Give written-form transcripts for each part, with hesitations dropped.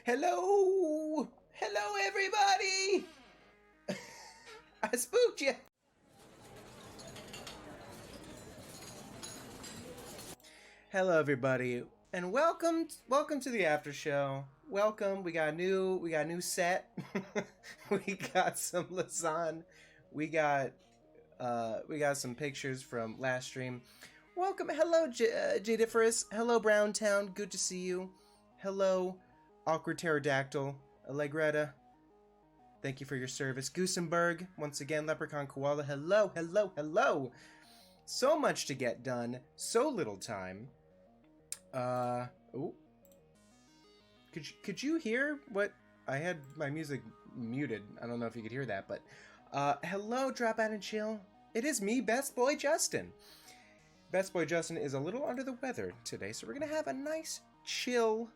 Hello! Hello, everybody! I spooked you! Hello, everybody, and welcome to the after show. Welcome. We got a new set. We got some lasagna. We got some pictures from last stream. Welcome. Hello, Jadiferous. Hello, Browntown. Good to see you. Hello, Awkward Pterodactyl. Allegretta. Thank you for your service. Goosenberg. Once again, Leprechaun Koala. Hello, hello, hello. So much to get done. So little time. Oh. Could you hear what? I had my music muted. I don't know if you could hear that, but hello, Drop Out and Chill. It is me, Best Boy Justin. Best Boy Justin is a little under the weather today, so we're gonna have a nice, chill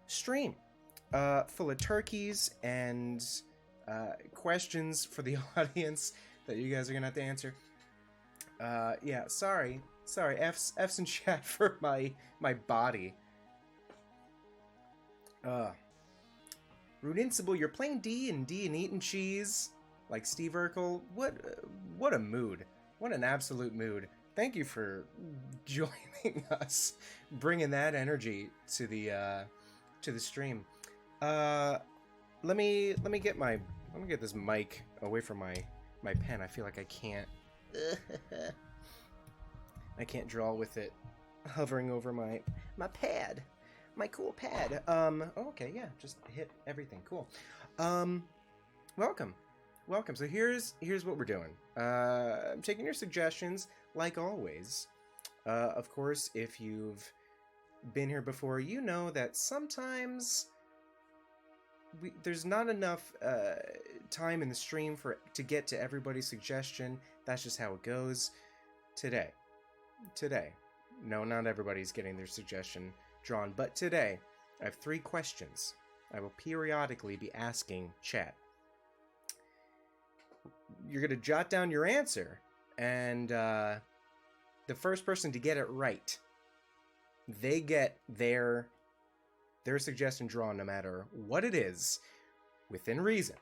stream, full of turkeys and questions for the audience that you guys are gonna have to answer. Yeah, sorry, F's in chat for my body. Rudincible, you're playing D&D and eating cheese like Steve Urkel. What a mood. What an absolute mood. Thank you for joining us, bringing that energy to the stream. Let me get this mic away from my pen. I feel like I can't draw with it hovering over my pad. My cool pad. Okay, yeah, just hit everything. Cool. Welcome. So here's what we're doing. I'm taking your suggestions, like always. Of course, if you've been here before, you know that sometimes there's not enough time in the stream to get to everybody's suggestion. That's just how it goes. Today. No, not everybody's getting their suggestion drawn, but today I have 3 questions I will periodically be asking chat. You're going to jot down your answer, and the first person to get it right, they get their suggestion drawn no matter what it is, within reason.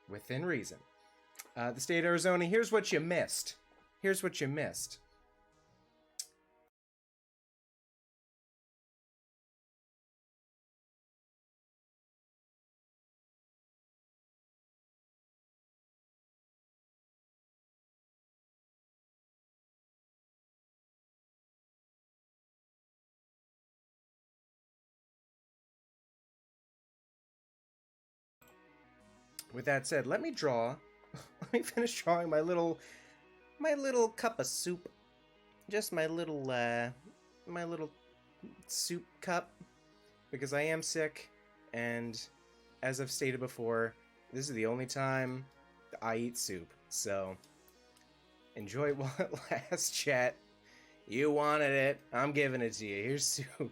The state of Arizona, here's what you missed. With that said, let me finish drawing my little cup of soup. Just my little soup cup, because I am sick, and as I've stated before, this is the only time I eat soup. So enjoy it while it lasts, chat. You wanted it. I'm giving it to you. Here's soup.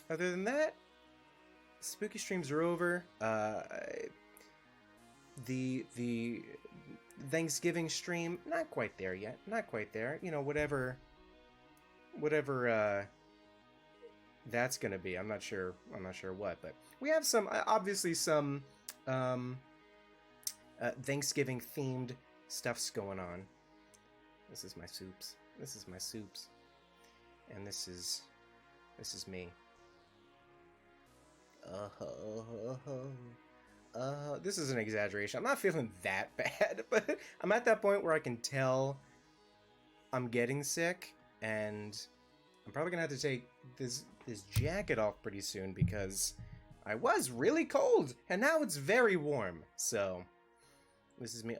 Other than that, spooky streams are over. the Thanksgiving stream, not quite there yet. Not quite there. You know, whatever that's gonna be. I'm not sure what, but we have some obviously some Thanksgiving themed stuff's going on. This is my soups. This is my soups. And this is me. This is an exaggeration. I'm not feeling that bad, but I'm at that point where I can tell I'm getting sick, and I'm probably gonna have to take this jacket off pretty soon because I was really cold and now it's very warm. So this is me.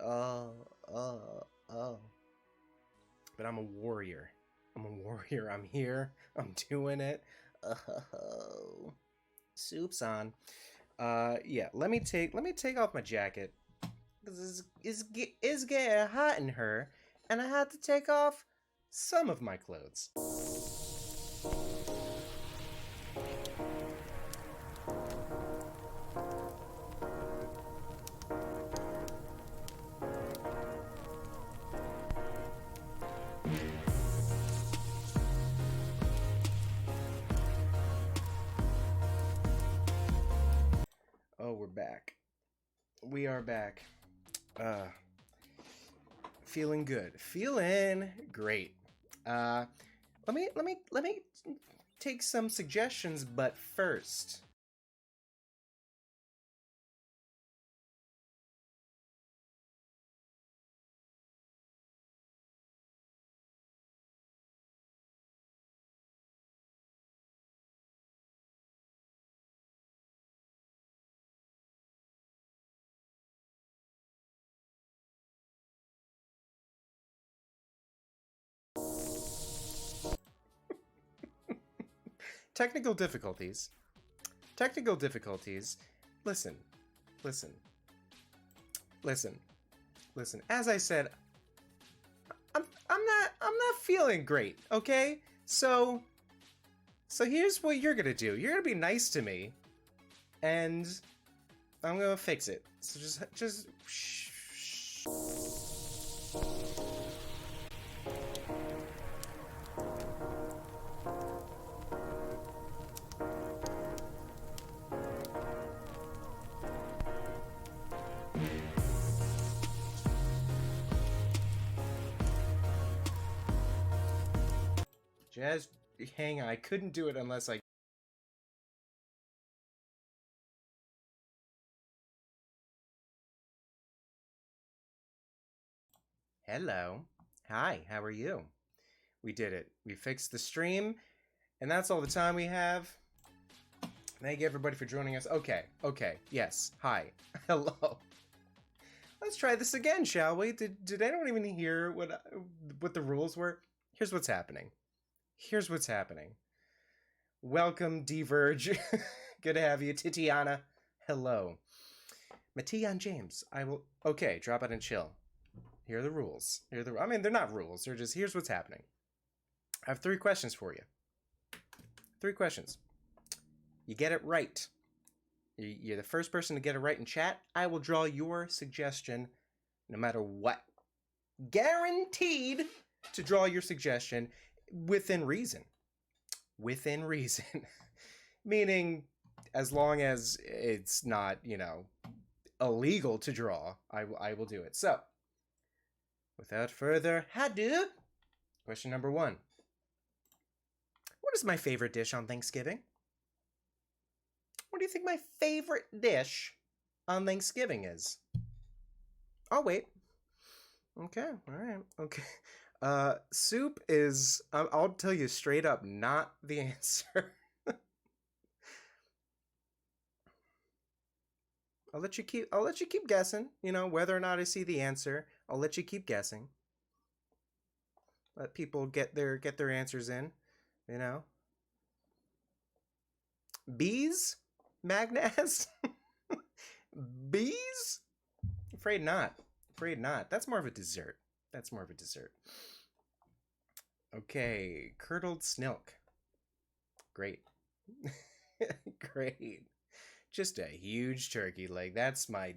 But I'm a warrior. I'm here. I'm doing it. Soup's on. Yeah. Let me take off my jacket because it's getting hot in her, and I had to take off some of my clothes. Oh, we're back. We are back. Feeling good. Feeling great. Let me take some suggestions, but first. Technical difficulties. Listen. As I said, I'm not feeling great, okay? So here's what you're gonna do. You're gonna be nice to me, and I'm gonna fix it. So just shh. Just hang on. I couldn't do it unless I... Hello. Hi, how are you? We did it. We fixed the stream, and that's all the time we have. Thank you, everybody, for joining us. Okay. Yes. Hi. Hello. Let's try this again, shall we? Did anyone even hear what the rules were? Here's what's happening. Welcome, D-Verge. Good to have you. Titiana. Hello. Matian James. I will... Okay, drop out and chill. Here are the rules. I mean, they're not rules. They're just, here's what's happening. I have 3 questions for you. 3 questions. You get it right. You're the first person to get it right in chat. I will draw your suggestion no matter what. Guaranteed to draw your suggestion within reason. Within reason. Meaning, as long as it's not, illegal to draw, I will do it. So, without further ado, question number 1. What is my favorite dish on Thanksgiving? What do you think my favorite dish on Thanksgiving is? Oh, wait. Okay, all right, okay. Soup is, I'll tell you straight up, not the answer. I'll let you keep guessing, whether or not I see the answer. I'll let you keep guessing. Let people get their answers in, Bees? Magnaz? Bees? Afraid not. That's more of a dessert. Okay, curdled snilk. Great. Great. Just a huge turkey leg. That's my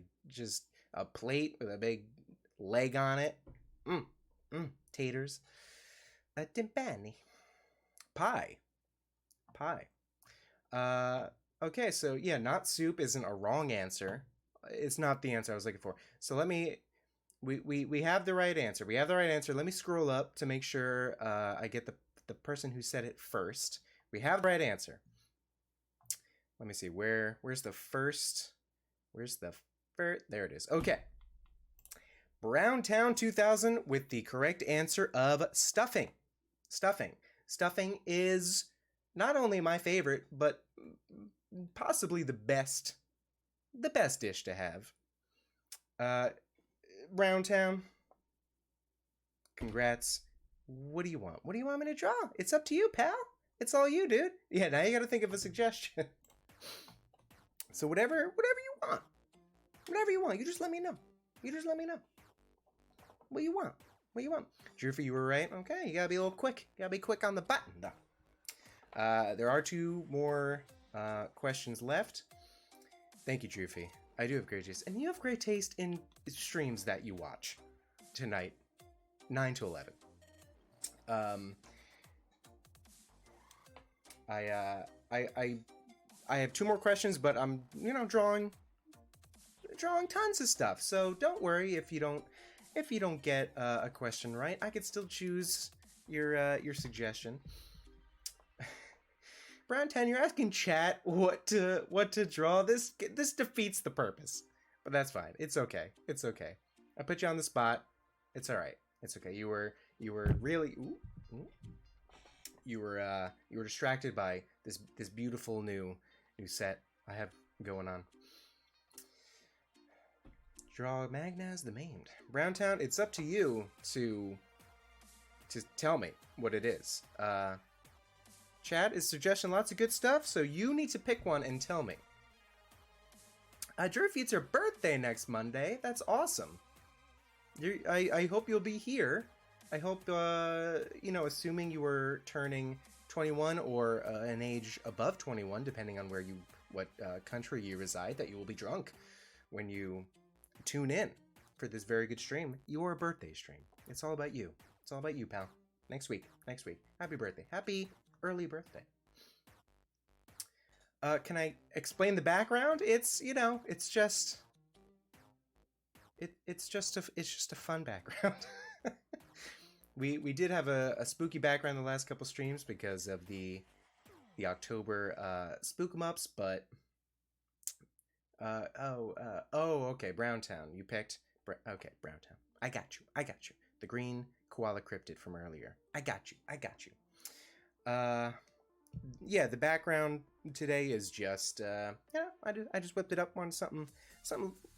a plate with a big leg on it. Taters. A timpani. Pie. Okay, so yeah, not soup isn't a wrong answer. It's not the answer I was looking for. So let me... We have the right answer. We have the right answer. Let me scroll up to make sure I get the person who said it first. We have the right answer. Let me see. Where's the first? Where's the first? There it is. Okay. Browntown 2000 with the correct answer of stuffing. Stuffing is not only my favorite, but possibly the best dish to have. Browntown, congrats. What do you want? What do you want me to draw? It's up to you, pal. It's all you, dude. Yeah, now you gotta think of a suggestion. So whatever you want. Whatever you want, you just let me know. What you want? Drawfee, you were right. Okay, you gotta be a little quick. You gotta be quick on the button, though. There are 2 more questions left. Thank you, Drawfee. I do have great taste. And you have great taste in streams that you watch tonight, 9 to 11. I have 2 more questions, but I'm, drawing tons of stuff. So don't worry if you don't get a question right. I could still choose your suggestion. Browntown, you're asking chat what to draw. This defeats the purpose, but that's fine. It's okay. I put you on the spot. It's all right. It's okay. You were really you were distracted by this beautiful new set I have going on. Draw Magnaz the Maimed. Browntown, it's up to you to tell me what it is. Chat is suggesting lots of good stuff, so you need to pick one and tell me. Drawfee, it's your birthday next Monday. That's awesome. I hope you'll be here. I hope, assuming you were turning 21 or an age above 21, depending on what country you reside, that you will be drunk when you tune in for this very good stream. Your birthday stream. It's all about you. It's all about you, pal. Next week. Happy birthday. Happy early birthday. Can I explain the background? It's just a fun background. We did have a spooky background the last couple streams because of the October spook 'em ups, but okay, Browntown. You picked okay, Browntown. I got you. The green koala cryptid from earlier. I got you. Yeah, the background today is just I just whipped it up on something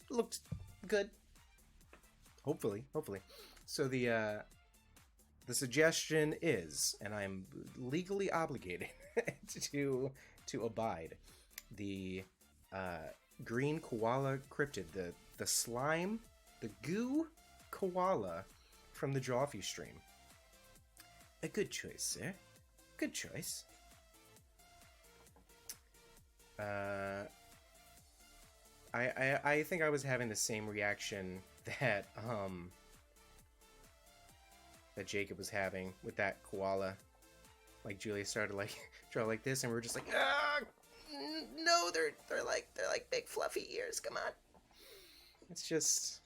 looked good. Hopefully. So the suggestion is, and I'm legally obligated to abide, the green koala cryptid, the slime, the goo koala from the Drawfee stream. A good choice, sir. Good choice. I think I was having the same reaction that Jacob was having with that koala. Like Julia started draw like this, and we were just like, no, they're like big fluffy ears. Come on. It's just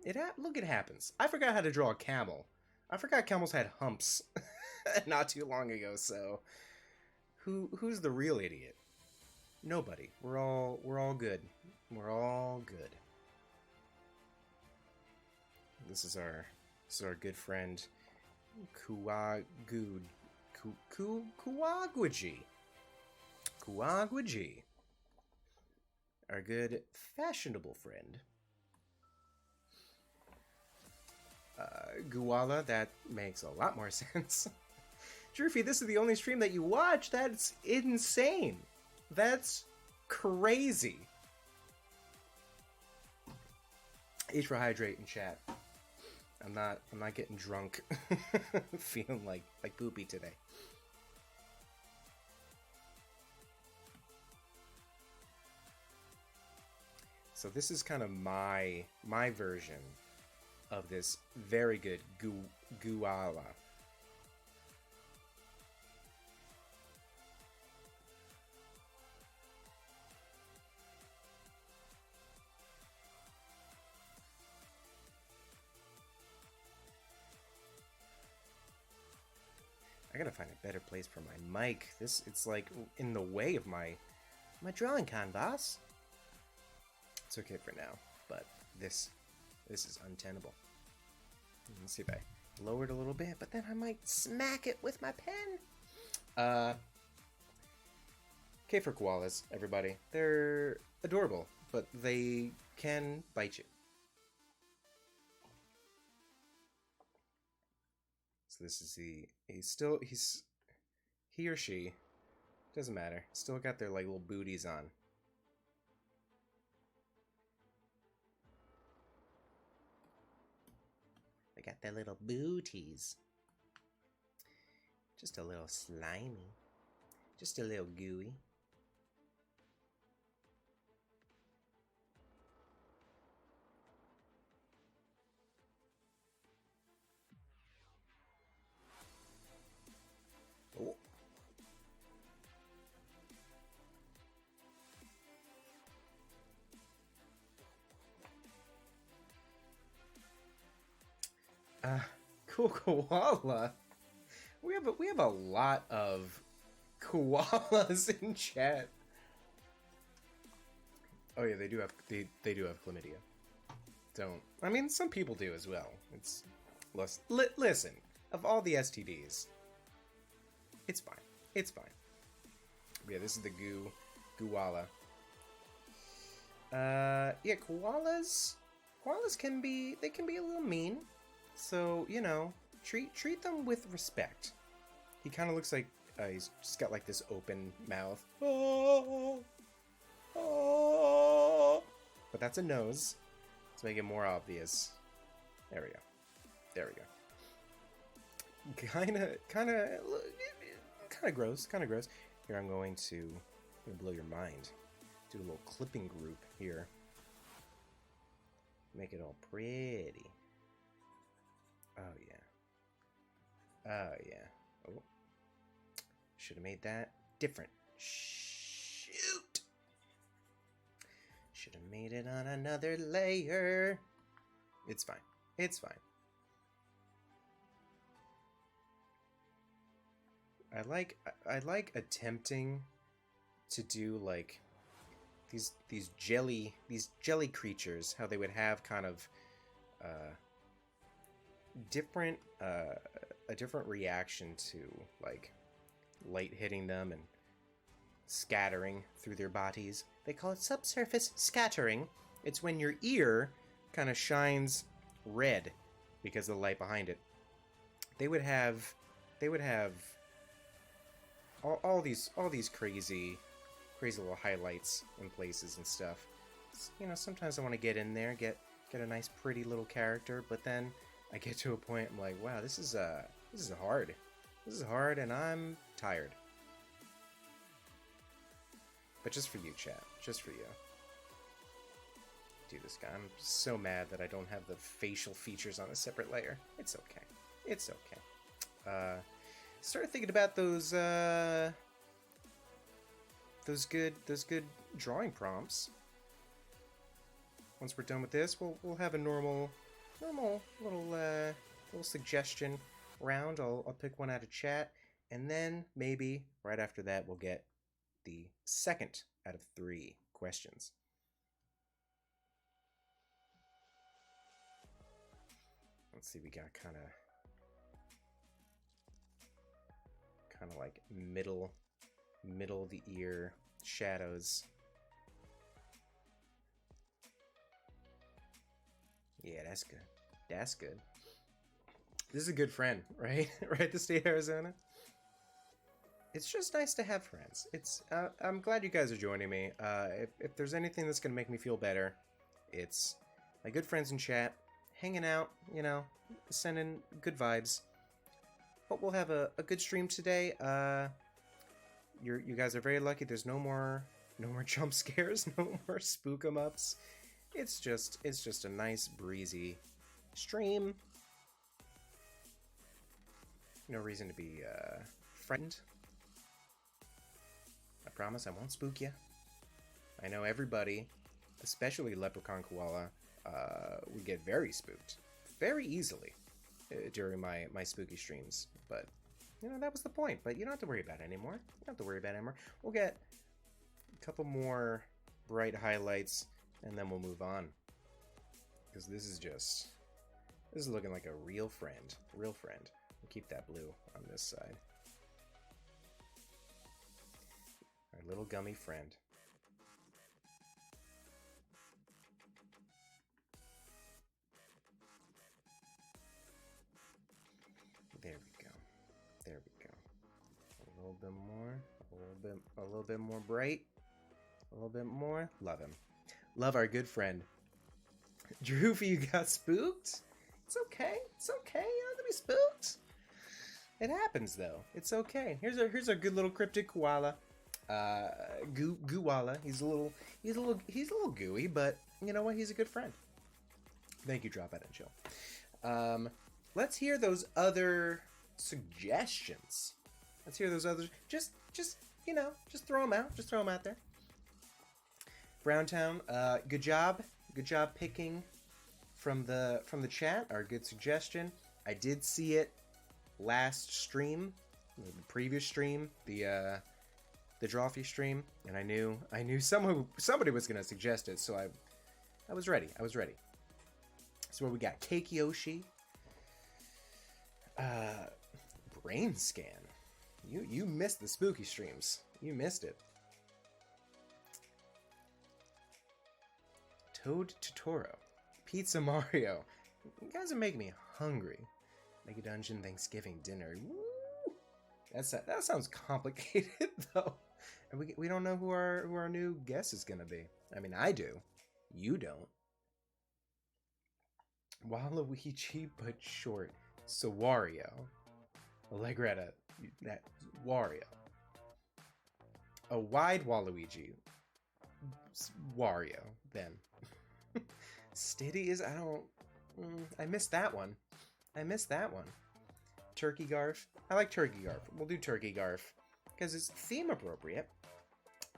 it happens. I forgot how to draw a camel. I forgot camels had humps not too long ago. So who's the real idiot? Nobody. We're all good. We're all good. This is our good friend Kuwaguji. Our good fashionable friend. Guala, that makes a lot more sense. Drawfee, this is the only stream that you watch? That's insane. That's crazy. H for hydrate in chat. I'm not getting drunk. Feeling like poopy today. So this is kind of my version of this very good guala. I gotta find a better place for my mic. It's like in the way of my drawing canvas. It's okay for now, but this is untenable. Let's see if I lower it a little bit, but then I might smack it with my pen. Okay for koalas, everybody. They're adorable, but they can bite you. So this is he or she, doesn't matter, still got their like little booties on. They got their little booties. Just a little slimy. Just a little gooey. Oh. Cool koala. We have a lot of koalas in chat. Oh yeah, they do have chlamydia. I mean, some people do as well. It's listen, of all the STDs, it's fine. It's fine. But yeah, this is the koala. Yeah, koalas can be a little mean. So, you know, treat them with respect. He kind of looks like he's just got like this open mouth. Oh, oh. But that's a nose. Let's make it more obvious. There we go. There we go. Kind of gross. Here, I'm going to blow your mind. Do a little clipping group here. Make it all pretty. Oh yeah. Oh yeah. Oh. Should have made that different. Shoot. Should have made it on another layer. It's fine. It's fine. I like attempting to do like these jelly creatures, how they would have kind of a different reaction to like light hitting them and scattering through their bodies. They call it subsurface scattering. It's when your ear kind of shines red because of the light behind it. They would have all these crazy little highlights in places and stuff. You know, sometimes I want to get in there, get a nice pretty little character, but then I get to a point I'm like, wow, this is hard. This is hard and I'm tired. But just for you, chat. Just for you. Do this guy. I'm so mad that I don't have the facial features on a separate layer. It's okay. It's okay. Started thinking about those good drawing prompts. Once we're done with this, we'll have a normal little suggestion round. I'll pick one out of chat, and then maybe right after that we'll get the second out of 3 questions. Let's see, we got kind of like middle of the ear shadows. Yeah, that's good. That's good. This is a good friend, right? Right, the state of Arizona. It's just nice to have friends. It's I'm glad you guys are joining me. If there's anything that's gonna make me feel better, it's my good friends in chat, hanging out, you know, sending good vibes. Hope we'll have a good stream today. You guys are very lucky. There's no more jump scares, no more spook 'em ups. It's just a nice breezy stream. No reason to be frightened. I promise I won't spook you. I know everybody, especially Leprechaun Koala, would get very spooked very easily during my spooky streams. But, you know, that was the point. But you don't have to worry about it anymore. You don't have to worry about it anymore. We'll get a couple more bright highlights, and then we'll move on. Because this is looking like a real friend. Real friend. We'll keep that blue on this side. Our little gummy friend. There we go. There we go. A little bit more. A little bit more bright. A little bit more. Love him. Love our good friend. Drawfee, you got spooked? It's okay. It's okay. You're not gonna be spooked. It happens though. It's okay. Here's a good little cryptid koala. Gooala. He's a little gooey, but you know what? He's a good friend. Thank you, Drawfee Aftershow. Let's hear those other suggestions. Let's hear those others. Just you know, just throw them out. Just throw them out there. Browntown, good job. Good job picking from the chat. Our good suggestion. I did see it last stream, the previous stream, the Drawfee stream, and I knew somebody was gonna suggest it, so I was ready. I was ready. So what we got? Cake Yoshi. Brain scan. You missed the spooky streams. You missed it. Toad Totoro. Pizza Mario. You guys are making me hungry. Make a dungeon Thanksgiving dinner. Woo! That sounds complicated though. And we don't know who our new guest is gonna be. I mean, I do. You don't. Waluigi, but short. So Wario. Allegretta. That Wario. A wide Waluigi. Wario, then. Stiddy is... I missed that one. I missed that one. Turkey Garf. I like Turkey Garf. We'll do Turkey Garf. Because it's theme appropriate.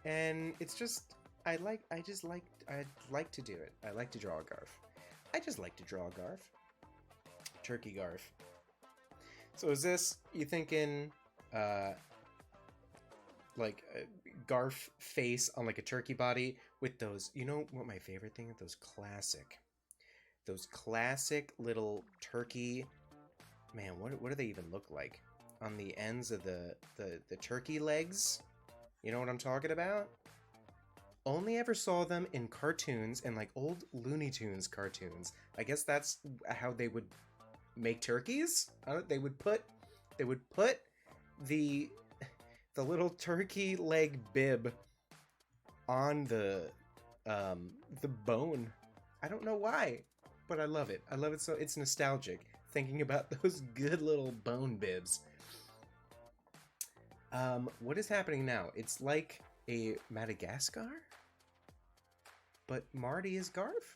And it's just... I'd like to do it. I like to draw a Garf. I just like to draw a Garf. Turkey Garf. So is this... You thinking... like a Garf face on like a turkey body with those, you know what my favorite thing? Those classic little turkey, man, what do they even look like? On the ends of the turkey legs? You know what I'm talking about? Only ever saw them in cartoons and like old Looney Tunes cartoons. I guess that's how they would make turkeys? They would put the little turkey leg bib on the bone. I don't know why, but I love it. I love it so it's nostalgic thinking about those good little bone bibs. What is happening now? It's like a Madagascar, but Marty is Garf?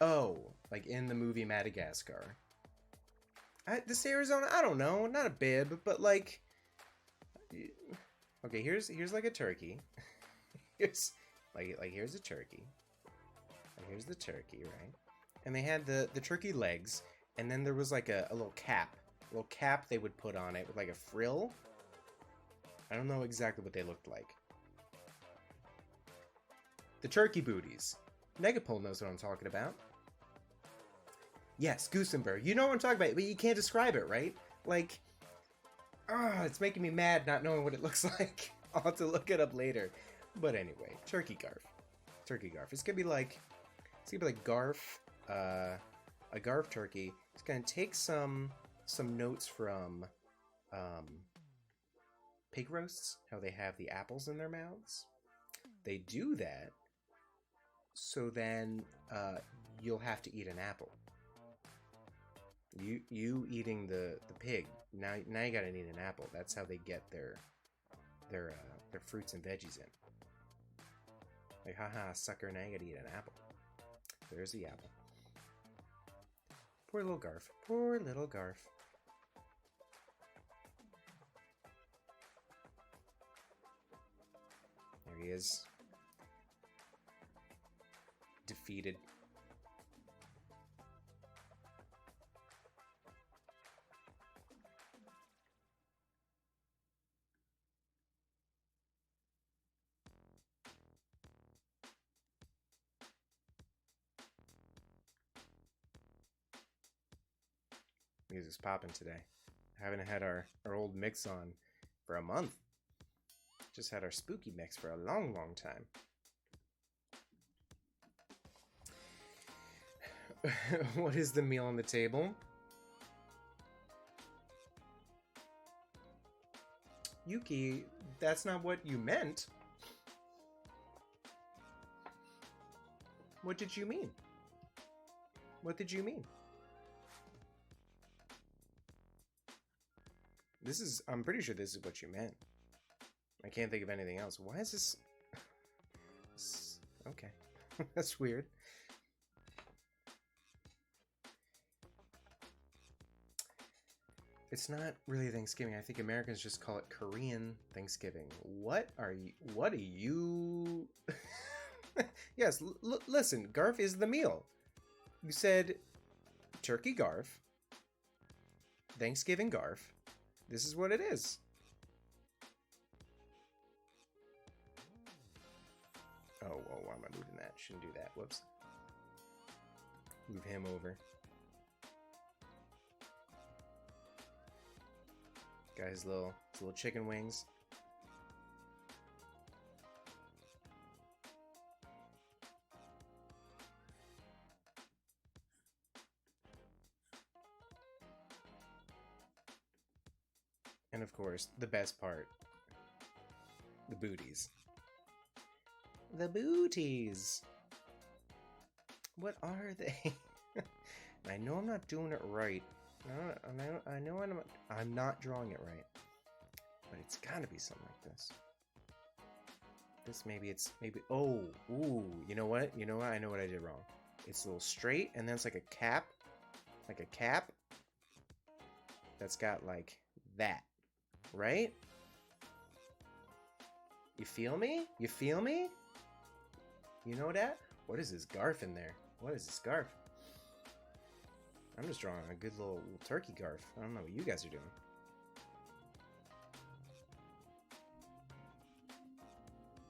Oh, like in the movie Madagascar. This Arizona, I don't know, not a bib, but like... Okay, here's like a turkey. Here's here's a turkey. And here's the turkey, right? And they had the turkey legs, and then there was like a little cap. A little cap they would put on it with like a frill. I don't know exactly what they looked like. The turkey booties. Negapole knows what I'm talking about. Yes, Goosenberg. You know what I'm talking about, but you can't describe it, right? Like... it's making me mad not knowing what it looks like. I'll have to look it up later. But anyway, Turkey Garf. Turkey Garf. It's gonna be like Garf, a Garf turkey. It's gonna take some notes from pig roasts, how they have the apples in their mouths. They do that so then you'll have to eat an apple. You eating the pig, now you gotta eat an apple. That's how they get their fruits and veggies in. Like, haha, sucker, now you gotta eat an apple. there's the apple. Poor little Garf. Poor little Garf. There he is. Defeated. Music's popping today. Haven't had our old mix on for a month. Just had our spooky mix for a long, long time. What is the meal on the table? Yuki, that's not what you meant. What did you mean? What did you mean? This is, I'm pretty sure this is what you meant. I can't think of anything else. Why is this? Okay. That's weird. It's not really Thanksgiving. I think Americans just call it Korean Thanksgiving. What are you? Yes, listen, Garf is the meal. You said turkey Garf, Thanksgiving Garf. This is what it is. Oh, whoa, why am I moving that? Shouldn't do that. Whoops. Move him over. Got his little chicken wings. And of course, the best part, the booties. The booties. What are they? I know I'm not doing it right. I know I'm not drawing it right. But it's gotta be something like this. This maybe. Oh, ooh. You know what? I know what I did wrong. It's a little straight, and then it's like a cap. Like a cap. That's got like that. Right? You feel me? You feel me? You know that? What is this Garf in there? What is this Garf? I'm just drawing a good little turkey Garf. I don't know what you guys are doing.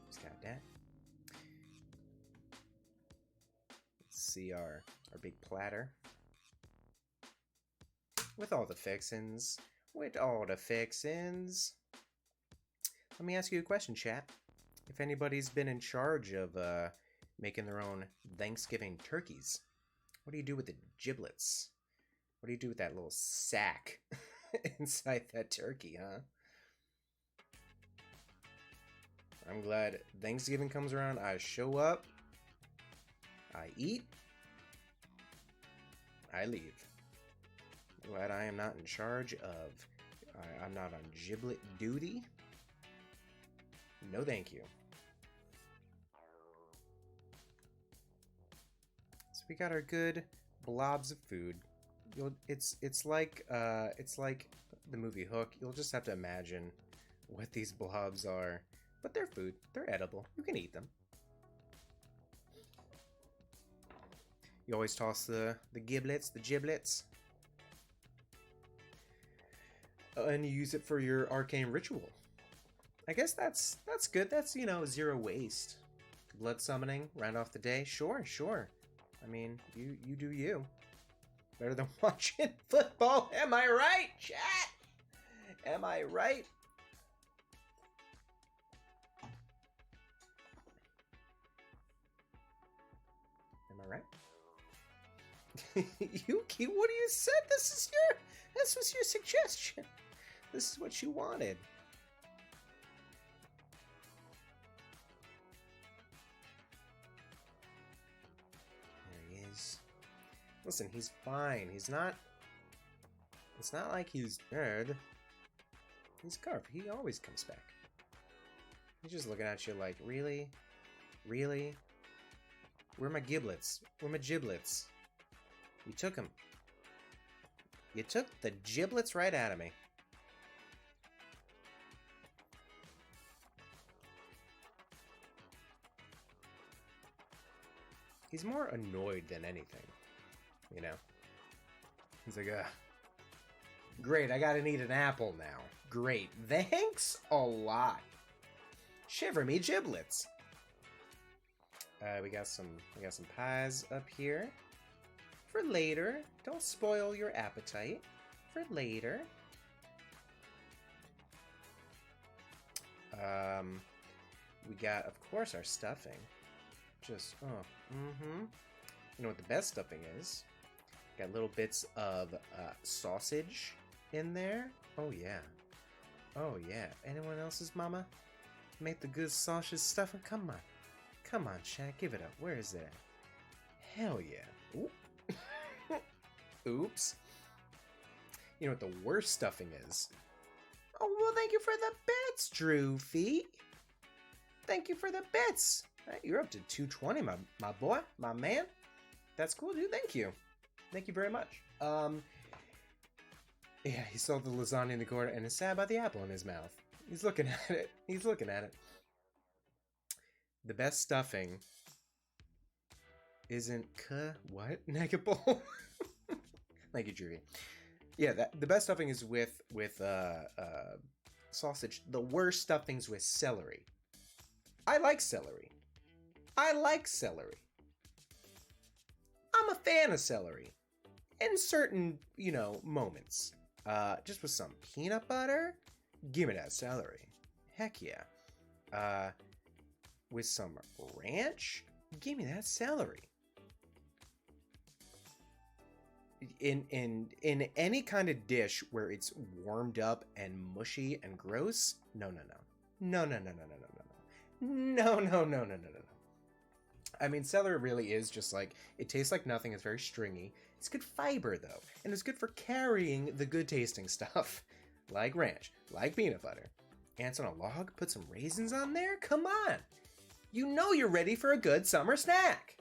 Just got that. Let's see our big platter. With all the fixins. With all the fixins. Let me ask you a question, chat. If anybody's been in charge of making their own Thanksgiving turkeys, what do you do with the giblets? What do you do with that little sack inside that turkey, huh? I'm glad Thanksgiving comes around. I show up. I eat. I leave. Glad I am not in charge of... I'm not on giblet duty. No thank you. So we got our good blobs of food. It's like the movie Hook. You'll just have to imagine what these blobs are. But they're food. They're edible. You can eat them. You always toss the giblets, the giblets. And you use it for your arcane ritual. I guess that's good. That's, you know, zero waste. Blood summoning, round off the day. Sure. I mean, you do you. Better than watching football. Am I right, chat? Am I right? Am I right? Yuki, what do you said? This was your suggestion. This is what you wanted. There he is. Listen, he's fine. He's not... It's not like he's dead. He's Garf. He always comes back. He's just looking at you like, really? Really? Where are my giblets? Where are my giblets? You took them. You took the giblets right out of me. He's more annoyed than anything, you know? He's like, great, I gotta need an apple now. Great, thanks a lot. Shiver me giblets. We got some pies up here. For later. Don't spoil your appetite. For later. We got, of course, our stuffing. Just, You know what the best stuffing is? Got little bits of sausage in there. Oh, yeah. Oh, yeah. Anyone else's mama make the good sausage stuffing? Come on. Come on, Shaq. Give it up. Where is it at? Hell yeah. Oop. Oops. You know what the worst stuffing is? Oh, well, thank you for the bits, Drawfee. Thank you for the bits. Right, you're up to 220, my boy, my man. That's cool, dude. Thank you. Thank you very much. Yeah, he saw the lasagna in the corner and is sad about the apple in his mouth. He's looking at it. He's looking at it. The best stuffing isn't what? Negable? Thank you, Drawfee. Yeah, the best stuffing is with sausage. The worst stuffing's with celery. I like celery. I like celery. I'm a fan of celery. In certain, you know, moments. Just with some peanut butter. Give me that celery. Heck yeah. With some ranch. Give me that celery. In any kind of dish where it's warmed up and mushy and gross. No. I mean, celery really is just like, it tastes like nothing. It's very stringy. It's good fiber, though. And it's good for carrying the good tasting stuff. Like ranch, like peanut butter. Ants on a log, put some raisins on there? Come on. You know you're ready for a good summer snack.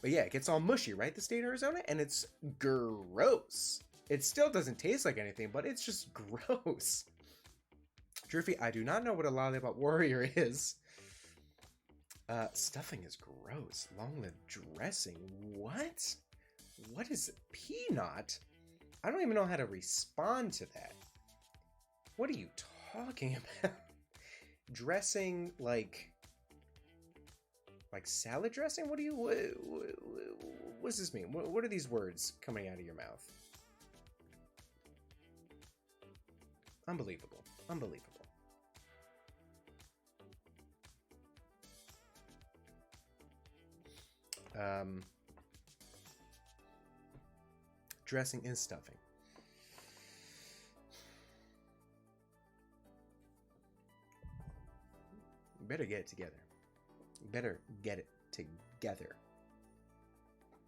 But yeah, it gets all mushy, right? The state of Arizona? And it's gross. It still doesn't taste like anything, but it's just gross. Drawfee, I do not know what a lollipop warrior is. Stuffing is gross. Long-lived dressing. What? What is peanut? I don't even know how to respond to that. What are you talking about? Dressing like salad dressing? What does this mean? What are these words coming out of your mouth? Unbelievable. Unbelievable. Dressing is stuffing. You better get it together. You better get it together.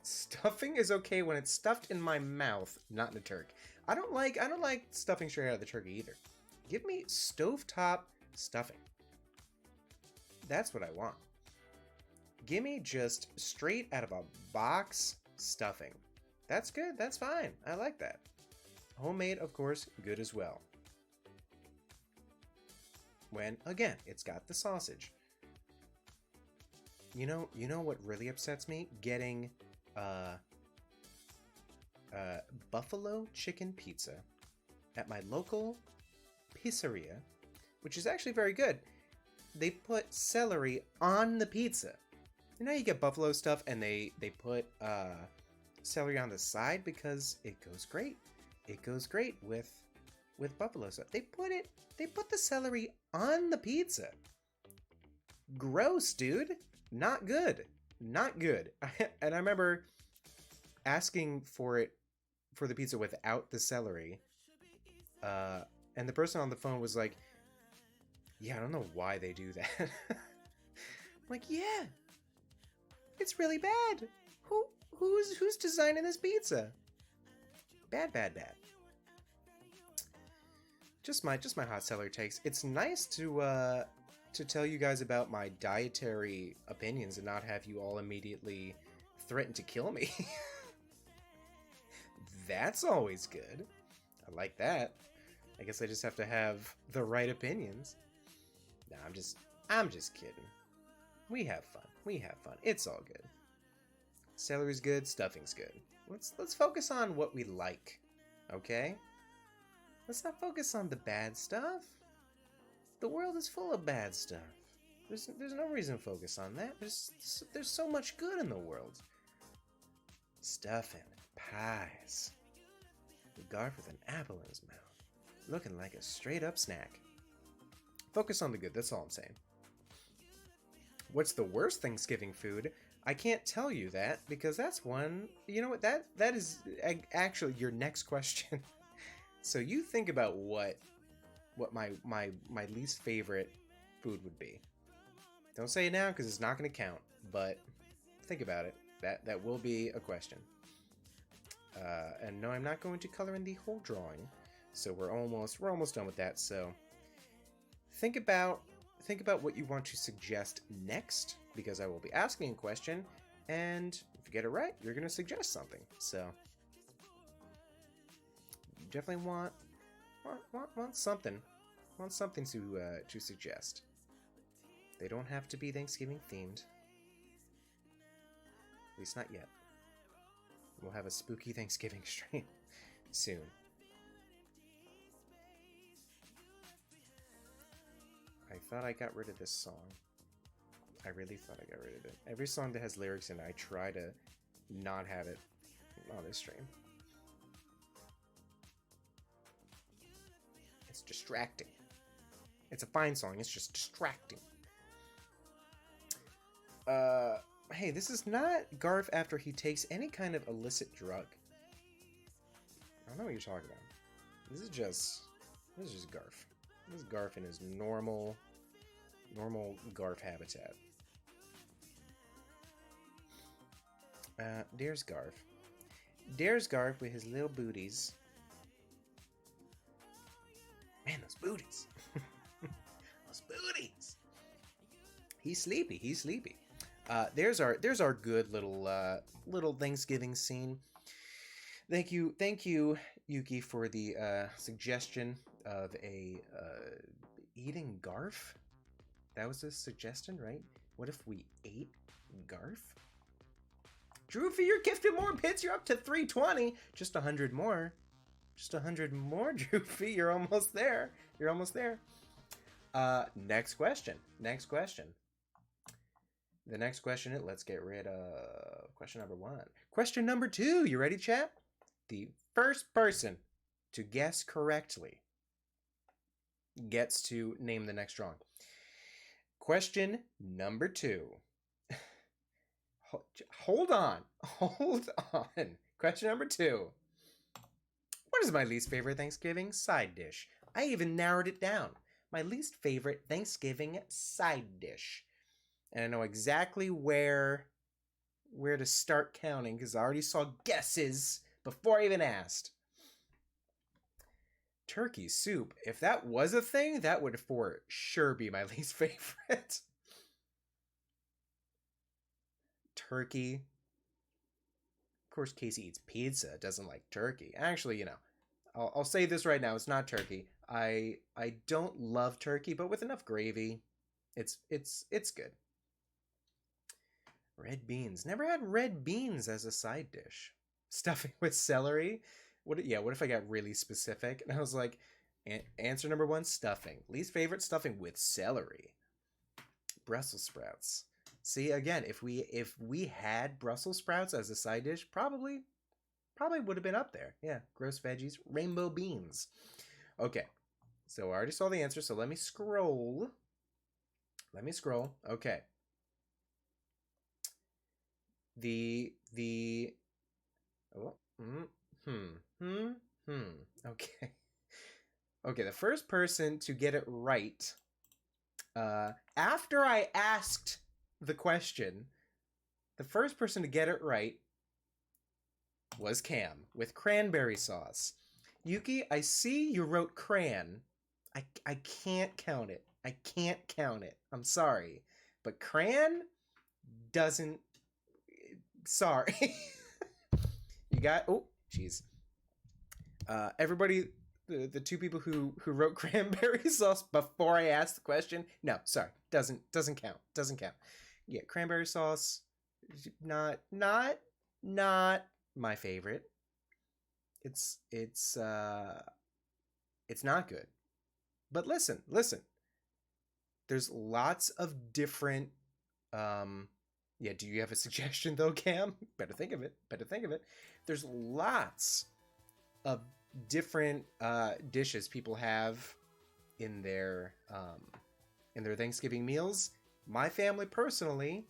Stuffing is okay when it's stuffed in my mouth, not in a turkey. I don't like stuffing straight out of the turkey either. Give me stovetop stuffing. That's what I want. Give me just straight out of a box stuffing. That's good. That's fine. I like that. Homemade, of course, good as well. When, again, it's got the sausage. You know what really upsets me? Getting buffalo chicken pizza at my local pizzeria, which is actually very good. They put celery on the pizza. You know, you get buffalo stuff and they put celery on the side because it goes great. It goes great with buffalo stuff. They put the celery on the pizza. Gross, dude. Not good. Not good. And I remember asking for the pizza without the celery. And the person on the phone was like, yeah, I don't know why they do that. I'm like, yeah. It's really bad. Who's designing this pizza? Bad. Just my hot celery takes. It's nice to to tell you guys about my dietary opinions and not have you all immediately threaten to kill me. That's always good. I like that. I guess I just have to have the right opinions. Nah, I'm just kidding. We have fun. We have fun. It's all good. Celery's good, stuffing's good. Let's focus on what we like. Okay? Let's not focus on the bad stuff. The world is full of bad stuff. There's no reason to focus on that. There's so much good in the world. Stuffing, pies. The Garf with an apple in his mouth, looking like a straight up snack. Focus on the good, that's all I'm saying. What's the worst Thanksgiving food? I can't tell you that because that's one, you know what, that is actually your next question. So you think about what my least favorite food would be. Don't say it now because it's not going to count, but think about it. That will be a question. And no, I'm not going to color in the whole drawing, so we're almost done with that. So think about what you want to suggest next, because I will be asking a question, and if you get it right, you're going to suggest something. So you definitely want something to suggest. They don't have to be Thanksgiving themed, at least not yet. We'll have a spooky Thanksgiving stream soon. I thought I got rid of this song. I really thought I got rid of it. Every song that has lyrics in it, I try to not have it on this stream. It's distracting. It's a fine song, it's just distracting. Hey, this is not Garf after he takes any kind of illicit drug. I don't know what you're talking about. This is just Garf. This is Garf in his normal Garf habitat. There's Garf. There's Garf with his little booties. Man, those booties. Those booties. He's sleepy. He's sleepy. There's our good little Thanksgiving scene. Thank you, Yuki, for the suggestion of a eating Garf. That was a suggestion, right? What if we ate Garf? Drawfee, you're gifted more bits. You're up to 320. Just 100 more. Just 100 more, Drawfee. You're almost there. You're almost there. Next question. Next question. The next question, let's get rid of question number 1. Question number 2. You ready, chat? The first person to guess correctly gets to name the next drawing. Question number 2. Hold on. Hold on. Question number 2. What is my least favorite Thanksgiving side dish? I even narrowed it down. My least favorite Thanksgiving side dish. And I know exactly where to start counting because I already saw guesses before I even asked. Turkey soup. If that was a thing, that would for sure be my least favorite. Turkey. Of course, Casey eats pizza, doesn't like turkey. Actually, you know, I'll say this right now. It's not turkey. I don't love turkey, but with enough gravy, it's good. Red beans. Never had red beans as a side dish. Stuffing with celery. What if I got really specific? And I was like, answer number 1, stuffing. Least favorite, stuffing with celery. Brussels sprouts. See, again, if we had Brussels sprouts as a side dish, probably would have been up there. Yeah, gross veggies, rainbow beans. Okay, so I already saw the answer, so let me scroll. Okay. Okay. Okay, the first person to get it right, after I asked the question, the first person to get it right was Cam with cranberry sauce. Yuki, I see you wrote cran. I can't count it. I can't count it. I'm sorry. But crayon doesn't... Sorry. You got... Oh, jeez. Everybody, the two people who wrote cranberry sauce before I asked the question, no, sorry, doesn't count. Doesn't count. Yeah, cranberry sauce, not my favorite. It's not good. But listen. There's lots of different yeah, do you have a suggestion though, Cam? Better think of it. There's lots of different dishes people have in their Thanksgiving meals. My family personally,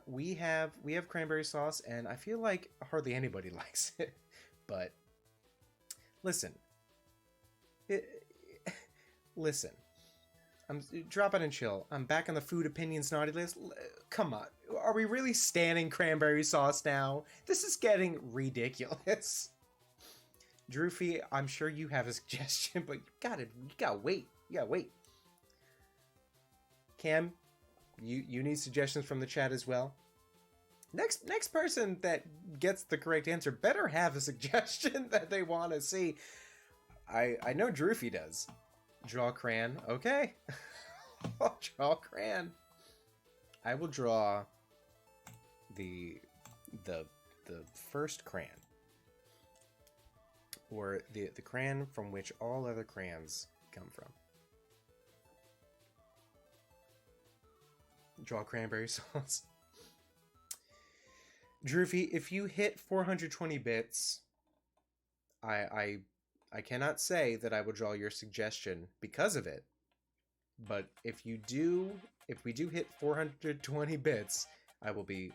we have cranberry sauce, and I feel like hardly anybody likes it. But listen, listen. I'm drop it and chill. I'm back on the food opinions naughty list. Come on, are we really standing cranberry sauce now? This is getting ridiculous. Drawfee, I'm sure you have a suggestion, but you gotta wait. You gotta wait. Cam, you need suggestions from the chat as well. Next person that gets the correct answer better have a suggestion that they want to see. I know Drawfee does. Draw crayon. Okay. I'll draw crayon. I will draw the first crayon. Or the crayon from which all other crayons come from. Draw cranberry sauce. Drawfee, if you hit 420 bits, I cannot say that I will draw your suggestion because of it. But if we do hit 420 bits, I will be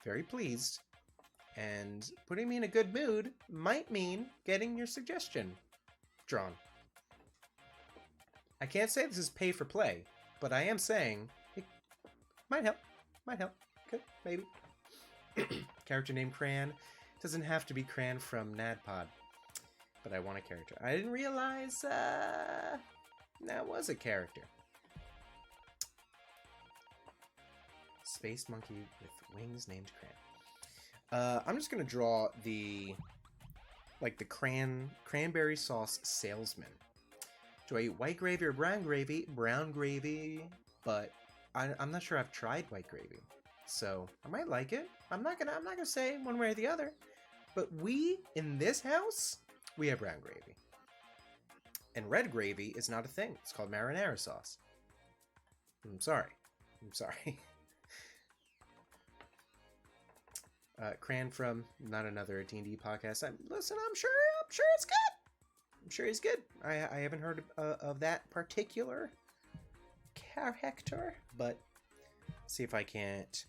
very pleased. And putting me in a good mood might mean getting your suggestion drawn. I can't say this is pay for play, but I am saying it might help. Okay, maybe. Character name Cran. Doesn't have to be Cran from NADPOD. But I want a character. I didn't realize that was a character. Space monkey with wings named Cran. I'm just gonna draw the cranberry sauce salesman. Do I eat white gravy or brown gravy? Brown gravy, but I'm not sure I've tried white gravy, so I might like it. I'm not gonna say one way or the other, but we in this house we have brown gravy, and red gravy is not a thing. It's called marinara sauce. I'm sorry. Cran from not another D&D podcast. Listen, I'm sure it's good. I'm sure he's good. I haven't heard of that particular character, but see if I can't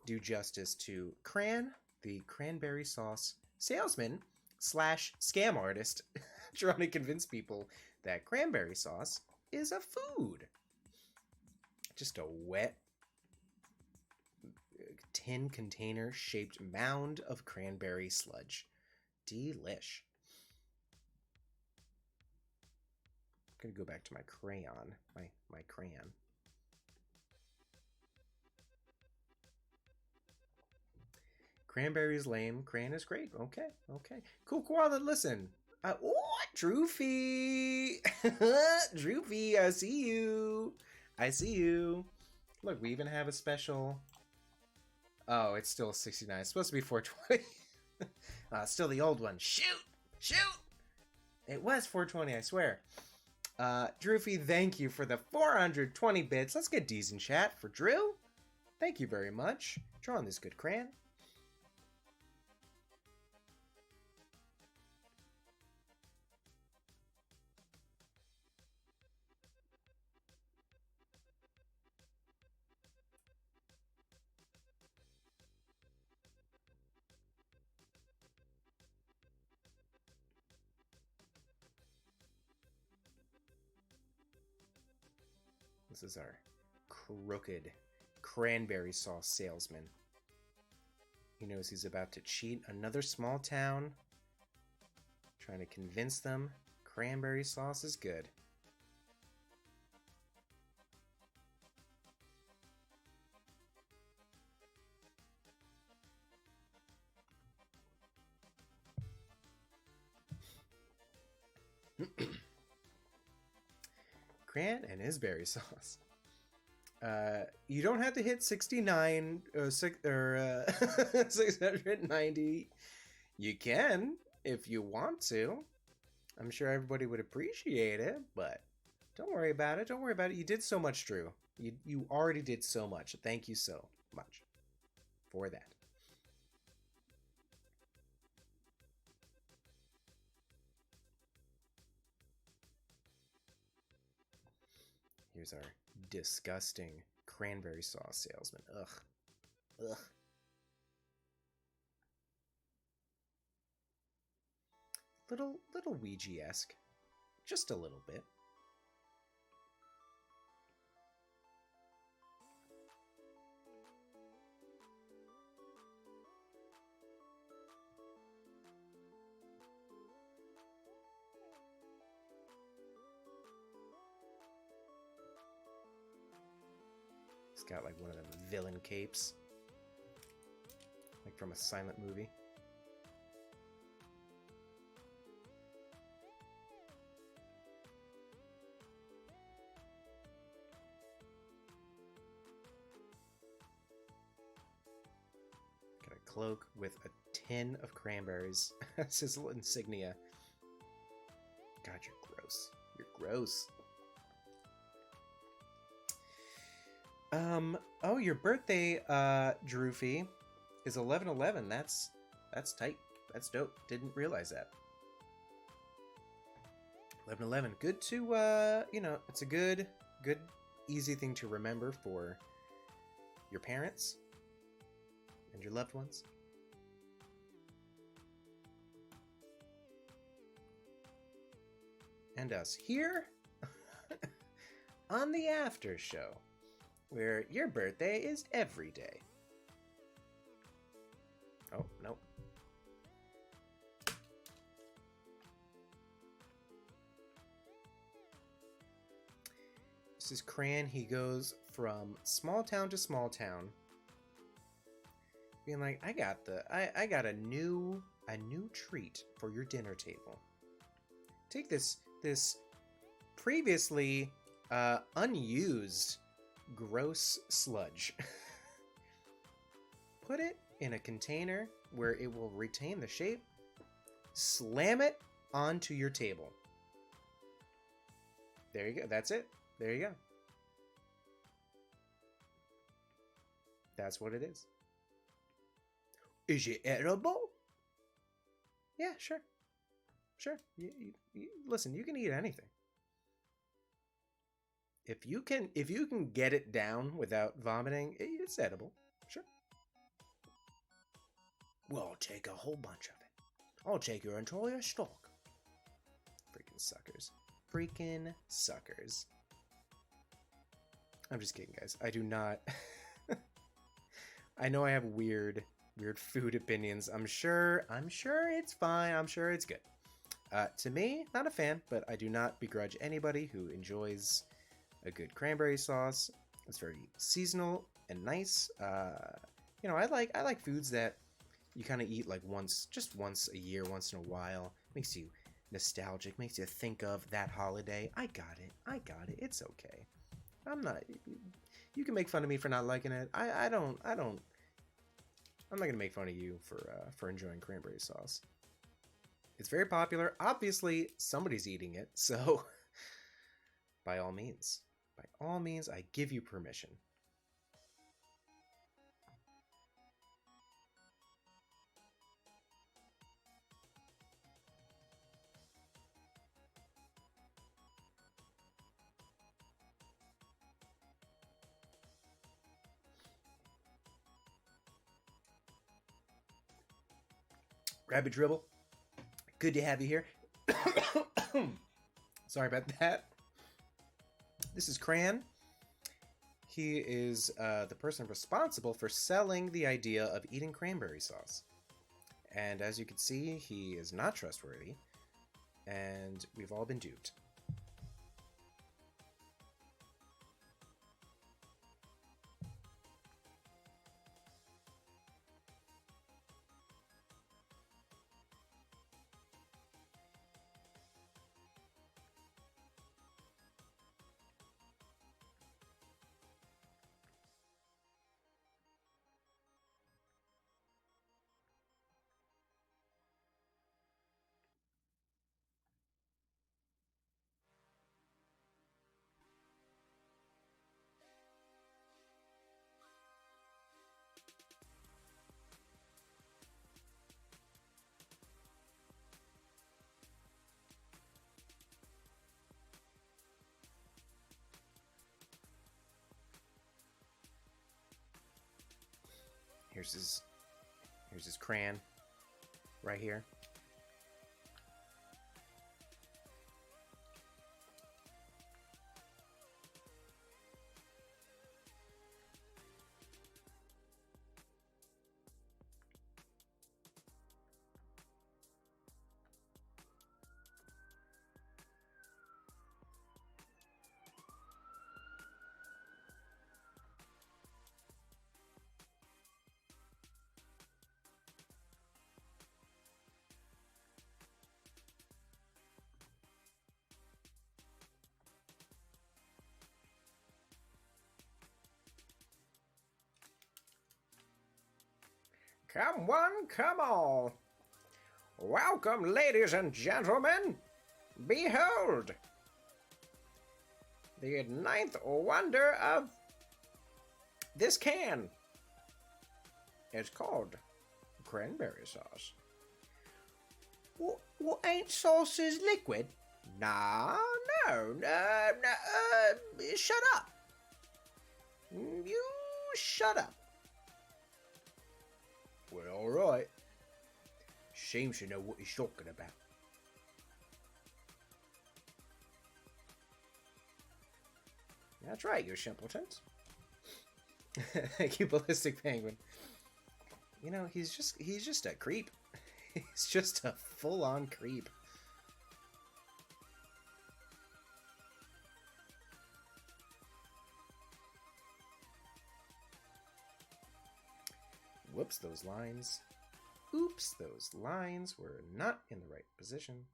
do justice to Cran, the cranberry sauce salesman / scam artist, trying to convince people that cranberry sauce is a food. Just a wet tin container shaped mound of cranberry sludge. Delish. I'm gonna go back to my crayon, my crayon. Cranberry is lame. Crayon is great. Okay. Cool. Listen. Drawfee. Drawfee, I see you. Look, we even have a special. Oh, it's still 69. It's supposed to be 420. Still the old one. Shoot! It was 420, I swear. Drawfee, thank you for the 420 bits. Let's get D's in chat for Drew. Thank you very much. Drawing this good crayon. This is our crooked cranberry sauce salesman. He knows he's about to cheat another small town, trying to convince them cranberry sauce is good. Cran and his berry sauce. You don't have to hit 69 or 690. You can if you want to. I'm sure everybody would appreciate it, but don't worry about it. Don't worry about it. You did so much, Drew. You already did so much. Thank you so much for that. Here's our disgusting cranberry sauce salesman. Ugh. Ugh. Little Ouija-esque. Just a little bit. He's got like one of them villain capes. Like from a silent movie. Got a cloak with a tin of cranberries as his little insignia. God, you're gross. You're gross. Oh, your birthday, Drawfee, is 11/11. That's tight. That's dope. Didn't realize that. 11/11. Good to, you know, it's a good, easy thing to remember for your parents and your loved ones. And us here on the after show, where your birthday is every day. Oh, nope. This is Cran. He goes from small town to small town, being like, I got a new treat for your dinner table. Take this previously unused gross sludge. Put it in a container where it will retain the shape. Slam it onto your table. There you go. That's it. There you go. That's what it is. Is it edible? Yeah, sure. Sure. Listen, you can eat anything. If you can get it down without vomiting, it's edible. Sure. Well, I'll take a whole bunch of it. I'll take your entire stock. Freaking suckers. Freaking suckers. I'm just kidding, guys. I do not... I know I have weird food opinions. I'm sure it's fine. I'm sure it's good. To me, not a fan, but I do not begrudge anybody who enjoys a good cranberry sauce. It's very seasonal and nice. You know, I like foods that you kind of eat like just once a year, once in a while. Makes you nostalgic, makes you think of that holiday. I got it. It's okay. I'm not... You can make fun of me for not liking it. I'm not gonna make fun of you for enjoying cranberry sauce. It's very popular. Obviously, somebody's eating it, so by all means, I give you permission. Rabbit Dribble, good to have you here. Sorry about that. This is Cran. He is the person responsible for selling the idea of eating cranberry sauce. And as you can see, he is not trustworthy. and we've all been duped. Here's his crayon right here. Come one, come all. Welcome, ladies and gentlemen. Behold, the ninth wonder of this can. It's called cranberry sauce. What ain't sauces liquid? No. Shut up. You shut up. Well, all right. Seems to know what he's talking about. That's right, you simpletons. Thank you, Ballistic Penguin. You know, he's just a creep. He's just a full-on creep. Whoops, those lines. Oops, those lines were not in the right position.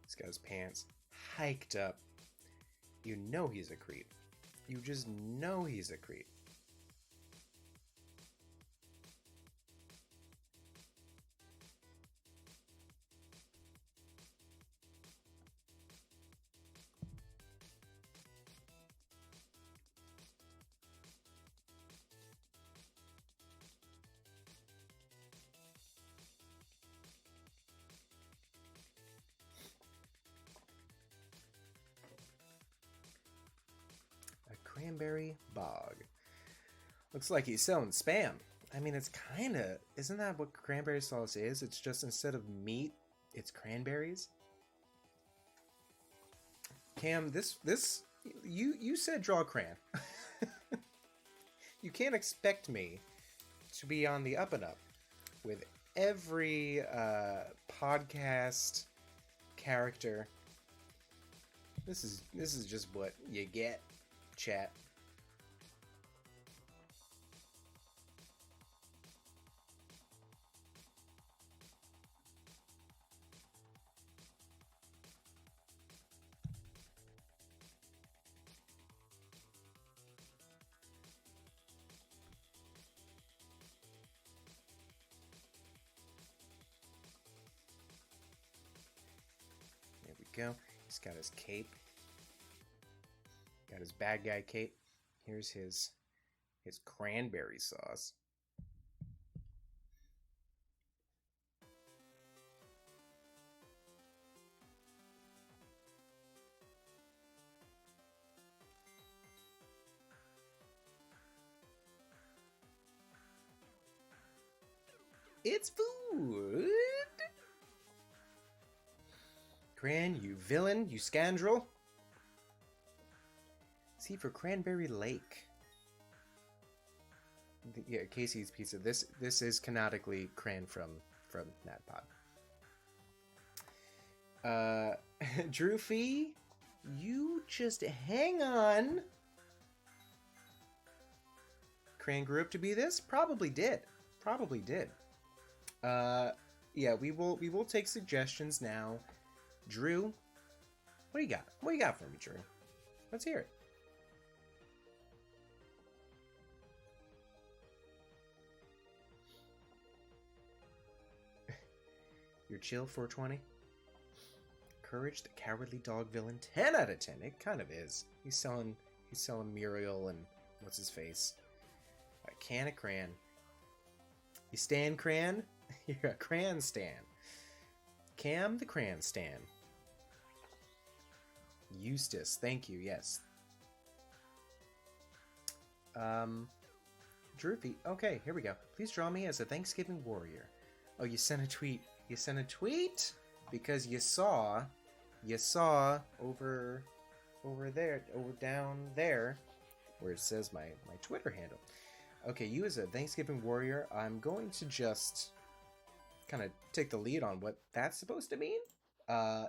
He's got his pants hiked up. You know he's a creep. You just know he's a creep. Cranberry bog. Looks like he's selling spam. I mean, it's kind of... Isn't that what cranberry sauce is? It's just instead of meat, it's cranberries. Cam, this you said draw cran. You can't expect me to be on the up and up with every podcast character. This is just what you get. Chat. There we go. He's got his cape. Got his bad guy cape. Here's his cranberry sauce. It's food. Cran, you villain, you scoundrel. See for Cranberry Lake. Yeah, Casey's Pizza. This is canonically Cran from NatPod. Drawfee, you just hang on. Cran grew up to be this? Probably did. Probably did. Yeah, we will take suggestions now. Drew, what do you got? What do you got for me, Drew? Let's hear it. You're chill 420. Courage, the cowardly dog villain. 10 out of 10. It kind of is. He's selling Muriel and what's his face. A can of Cran. You stan Cran? You're a Cran stan. Cam the Cran stan. Eustace, thank you. Yes. Drawfee. Okay, here we go. Please draw me as a Thanksgiving warrior. Oh, you sent a tweet. You sent a tweet because you saw over there, over down there, where it says my Twitter handle. Okay, you as a Thanksgiving warrior, I'm going to just kind of take the lead on what that's supposed to mean.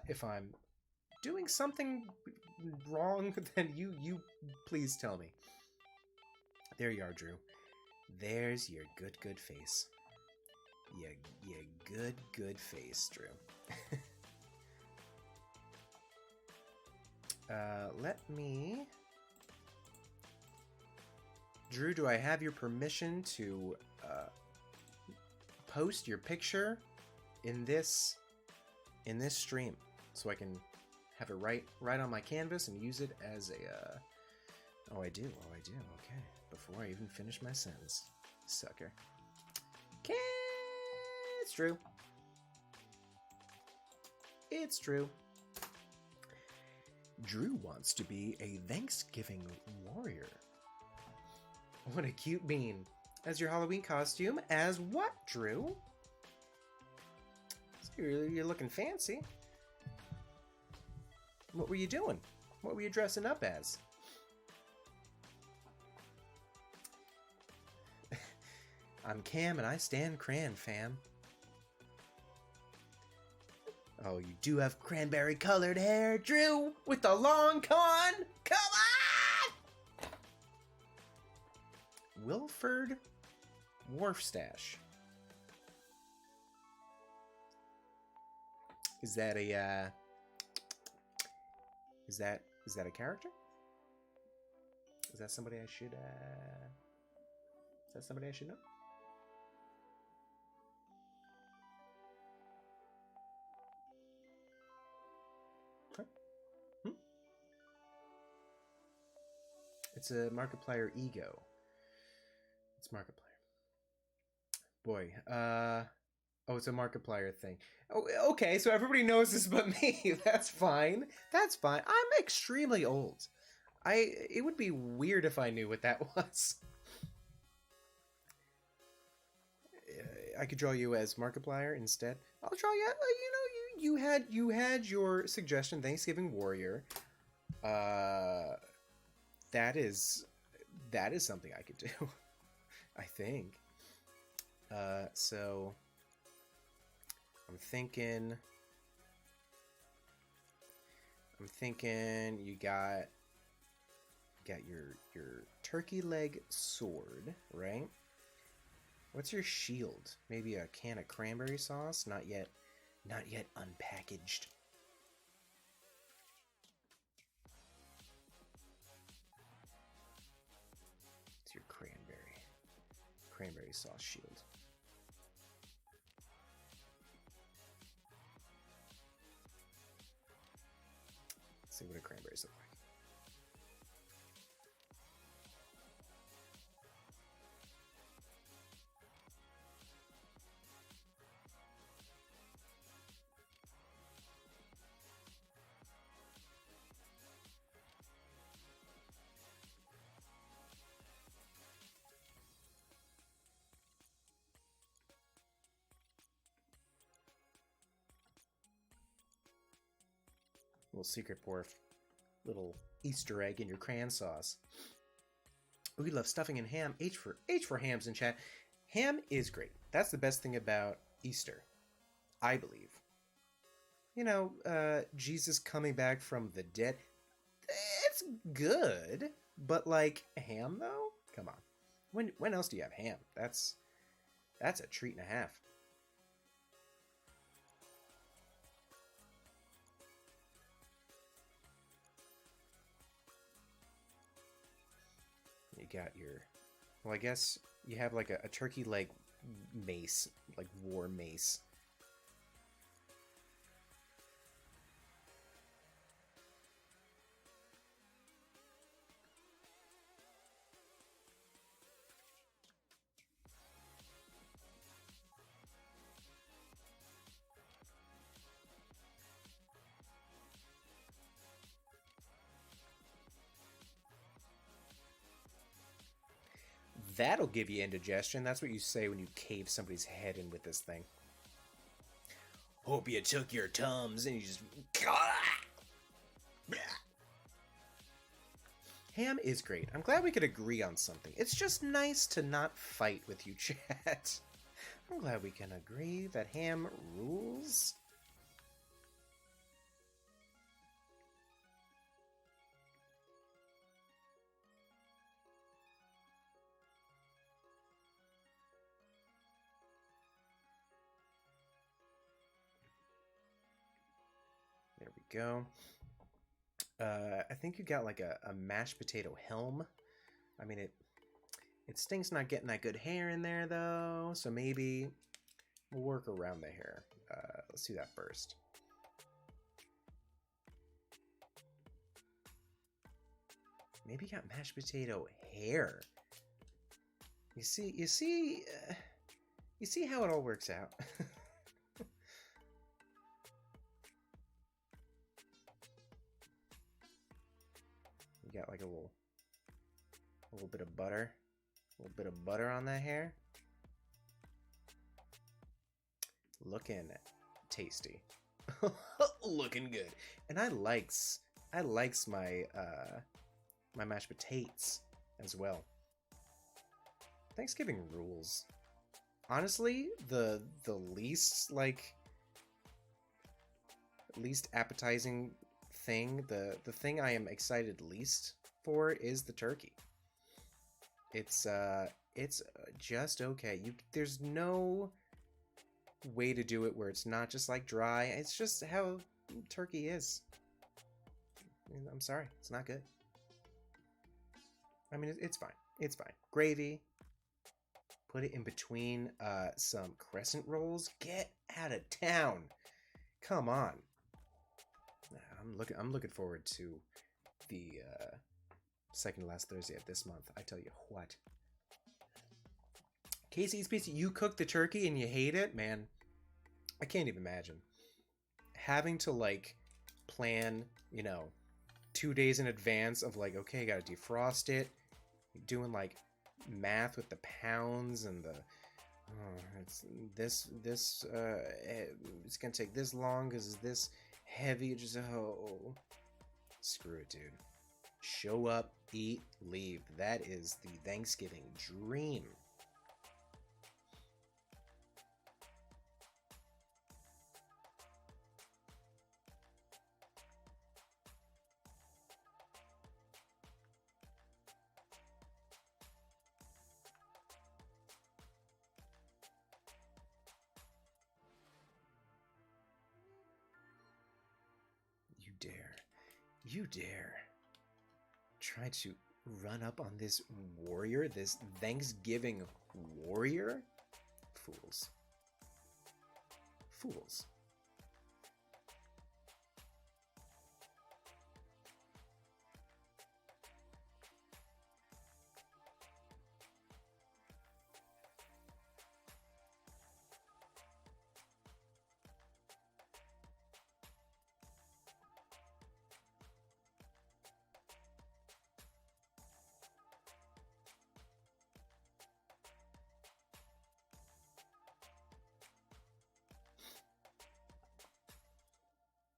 If I'm doing something wrong, then you please tell me. There you are, Drew. There's your good face. Yeah, good face, Drew. Let me... Drew, do I have your permission to post your picture in this stream so I can have it right on my canvas and use it as a Oh, I do. Okay. Before I even finish my sentence, sucker. Okay, it's true. It's true. Drew wants to be a Thanksgiving warrior. What a cute bean. As your Halloween costume. As what, Drew? You're looking fancy. What were you doing? What were you dressing up as? I'm Cam and I stand Cran, fam. Oh, you do have cranberry colored hair, Drew, with the long con. Come on! Wilford Wharfstash. Is that a is that a character? Is that somebody I should know? It's a Markiplier ego. It's Markiplier. Boy, oh, it's a Markiplier thing. Oh, okay, so everybody knows this but me. That's fine. That's fine. I'm extremely old. It would be weird if I knew what that was. I could draw you as Markiplier instead. I'll draw you. You had your suggestion, Thanksgiving warrior. That is something I could do. I think. So I'm thinking you got your turkey leg sword, right? What's your shield? Maybe a can of cranberry sauce? Not yet unpackaged. It's your cranberry sauce shield. Let's see what a cranberries look like. little secret little Easter egg in your crayon sauce. We love stuffing and ham. H for hams in chat. Ham is great. That's the best thing about Easter, I believe. You know, Jesus coming back from the dead. It's good, but like ham though? Come on. When else do you have ham? That's a treat and a half. You got your, well, I guess you have like a turkey leg mace, like war mace. That'll give you indigestion. That's what you say when you cave somebody's head in with this thing. Hope you took your Tums and you just... Ham is great. I'm glad we could agree on something. It's just nice to not fight with you, chat. I'm glad we can agree that ham rules. There we go. I think you got like a mashed potato helm. I mean, it stinks not getting that good hair in there though, so maybe we'll work around the hair. Let's do that first. Maybe you got mashed potato hair. You see how it all works out. You got like a little bit of butter, on that hair. Looking tasty. Looking good. And I likes my my mashed potatoes as well. Thanksgiving rules. Honestly, the least appetizing thing, the thing I am excited least for is the turkey. It's just okay. There's no way to do it where it's not just like dry. It's just how turkey is. I'm sorry, it's not good. I mean, it's fine. It's fine. Gravy. Put it in between some crescent rolls. Get out of town. Come on. I'm looking forward to the second to last Thursday of this month. I tell you what. Casey's Pizza, you cook the turkey and you hate it? Man, I can't even imagine. Having to like plan, 2 days in advance of like, okay, gotta defrost it. Doing like math with the pounds and the it's gonna take this long because this heavy. Just screw it, dude. Show up, eat, leave. That is the Thanksgiving dream. You dare try to run up on this warrior, this Thanksgiving warrior? Fools. Fools.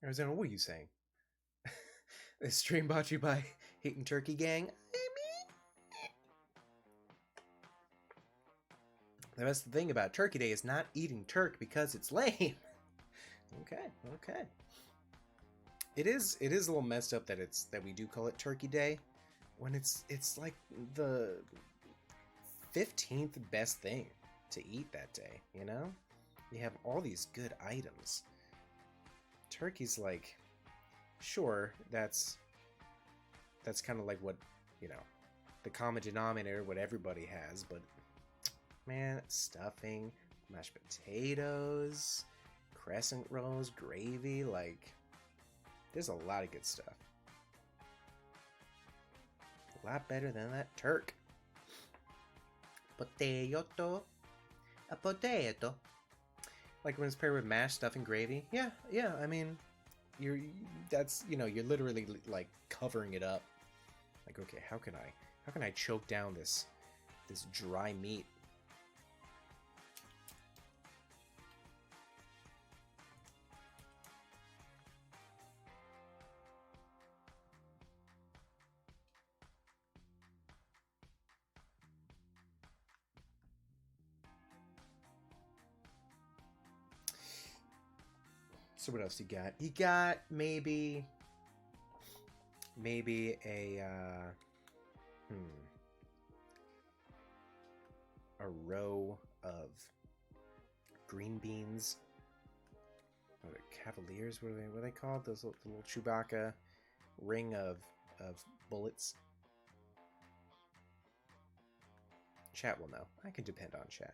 Arizona, what are you saying? This stream brought to you by Hating Turkey Gang. The best thing about Turkey Day is not eating turk because it's lame. Okay. It is a little messed up that we do call it Turkey Day when it's like the 15th best thing to eat that day, you know? You have all these good items. Turkey's like, sure, that's kind of like what, you know, the common denominator, what everybody has, but man, stuffing, mashed potatoes, crescent rolls, gravy, like, there's a lot of good stuff. A lot better than that turk. Potato. A potato. Like when it's paired with mashed stuffing gravy. Yeah, I mean, you're literally like covering it up. Like, okay, how can I choke down this dry meat? So what else you got? You got maybe a row of green beans. What are they, Cavaliers? What are they called? Those little Chewbacca ring of bullets. Chat will know. I can depend on chat.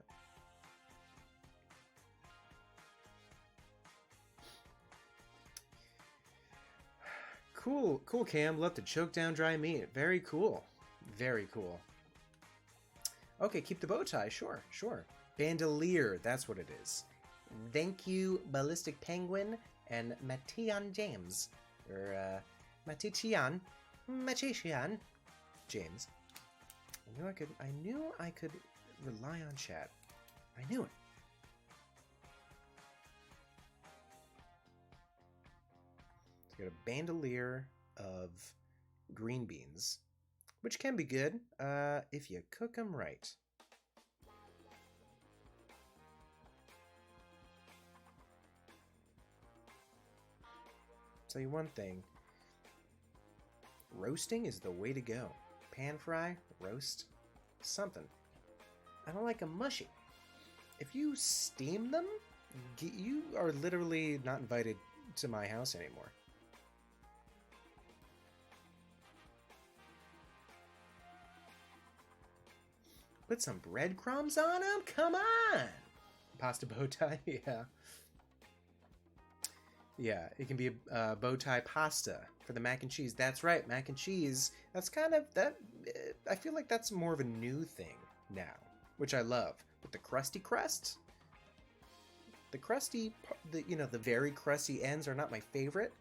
Cool, Cam. Love to choke down dry meat. Very cool. Very cool. Okay, keep the bow tie. Sure. Bandolier, that's what it is. Thank you, Ballistic Penguin and Matian James. Or, Matichian James. I knew I could rely on chat. I knew it. Got a bandolier of green beans, which can be good if you cook them right. Tell you one thing, roasting is the way to go. Pan fry, roast, something. I don't like them mushy. If you steam them, you are literally not invited to my house anymore. Put some breadcrumbs on them? Come on! Pasta bow tie? Yeah. Yeah, it can be a bow tie pasta for the mac and cheese. That's right, mac and cheese. That's kind of, I feel like that's more of a new thing now, which I love. With the crusty crust. The very crusty ends are not my favorite.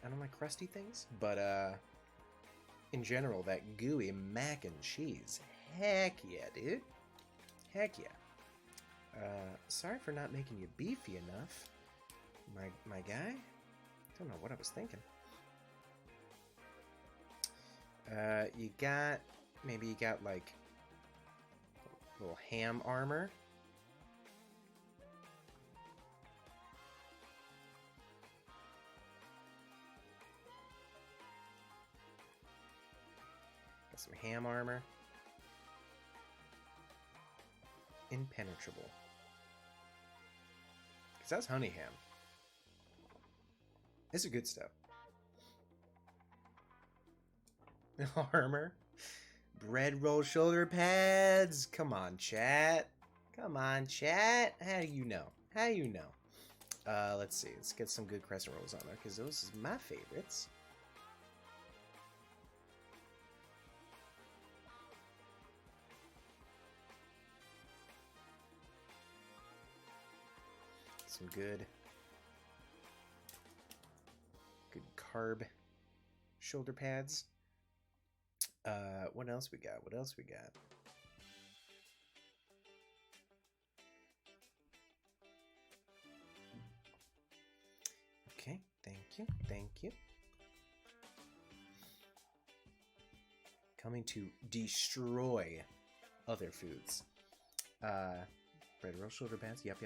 I don't like crusty things, but in general, that gooey mac and cheese. Heck yeah, dude. Heck yeah. Sorry for not making you beefy enough, my guy. Don't know what I was thinking. You got like a little ham armor. Got some ham armor. Impenetrable. Because that's honey ham. This is good stuff. Armor. Bread roll shoulder pads. Come on, chat. Come on, chat. How do you know? How do you know? Let's see. Let's get some good crescent rolls on there, because those is my favorites. Some good carb shoulder pads. What else we got? Okay, thank you. coming to destroy other foods. Bread roll, shoulder pads. Yep.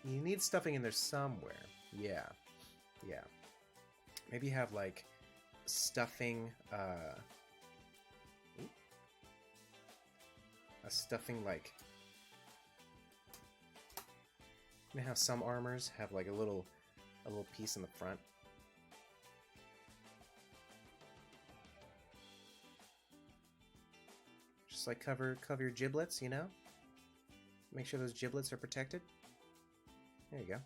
You need stuffing in there somewhere. Yeah. Maybe have like stuffing. A stuffing like. You know how some armors have like a little piece in the front. Just like cover your giblets, you know? Make sure those giblets are protected. There you go.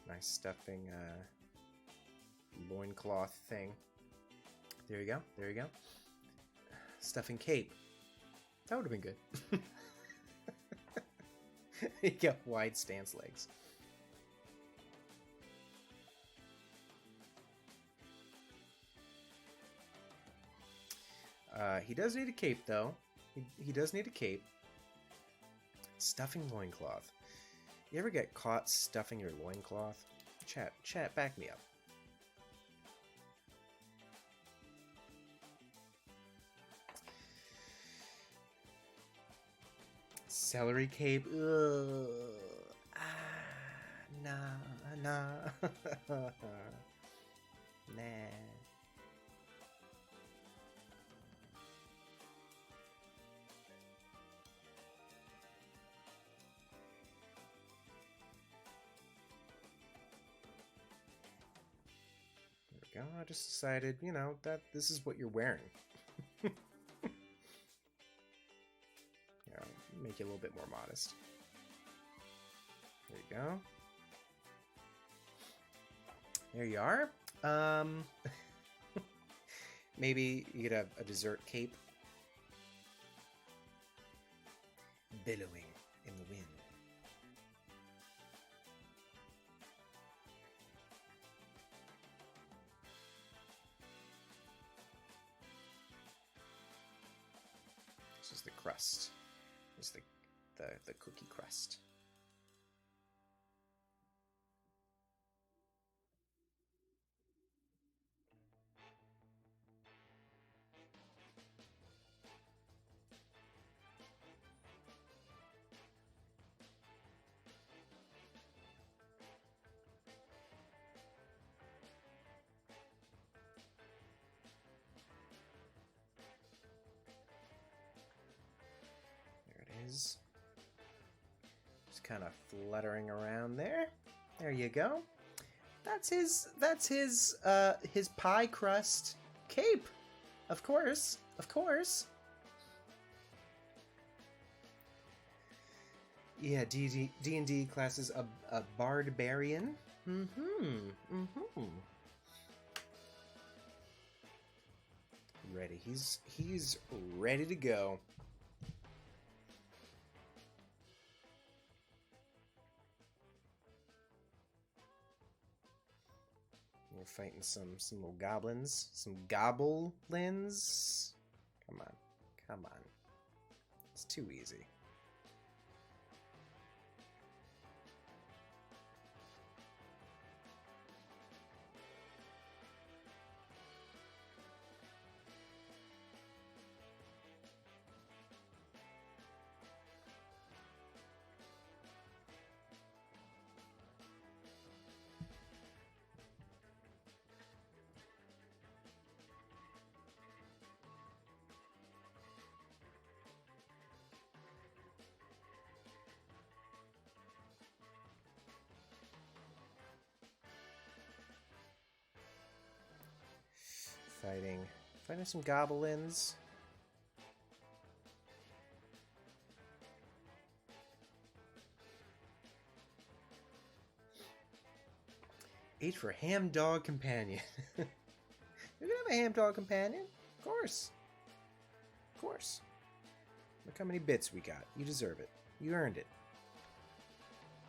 Nice stuffing loincloth thing. There you go. Stuffing cape. That would have been good. You got wide stance legs. He does need a cape, though. He does need a cape. Stuffing loincloth. You ever get caught stuffing your loincloth? Chat, back me up. Celery cape. Ugh. Nah. Nah. There we go. I just decided, you know, that this is what you're wearing. Make you a little bit more modest. There you go. There you are. Maybe you could have a dessert cape. Billowing in the wind. This is the crust. Is the cookie crust. Just kind of fluttering around there. There you go. That's his pie crust cape. Of course. Yeah, D&D class is a barbarian. Ready. He's ready to go. We're fighting some little goblins. Some goblins. Come on. It's too easy. Fighting some goblins. H for ham dog companion. You're gonna have a ham dog companion? Of course. Look how many bits we got. You deserve it. You earned it.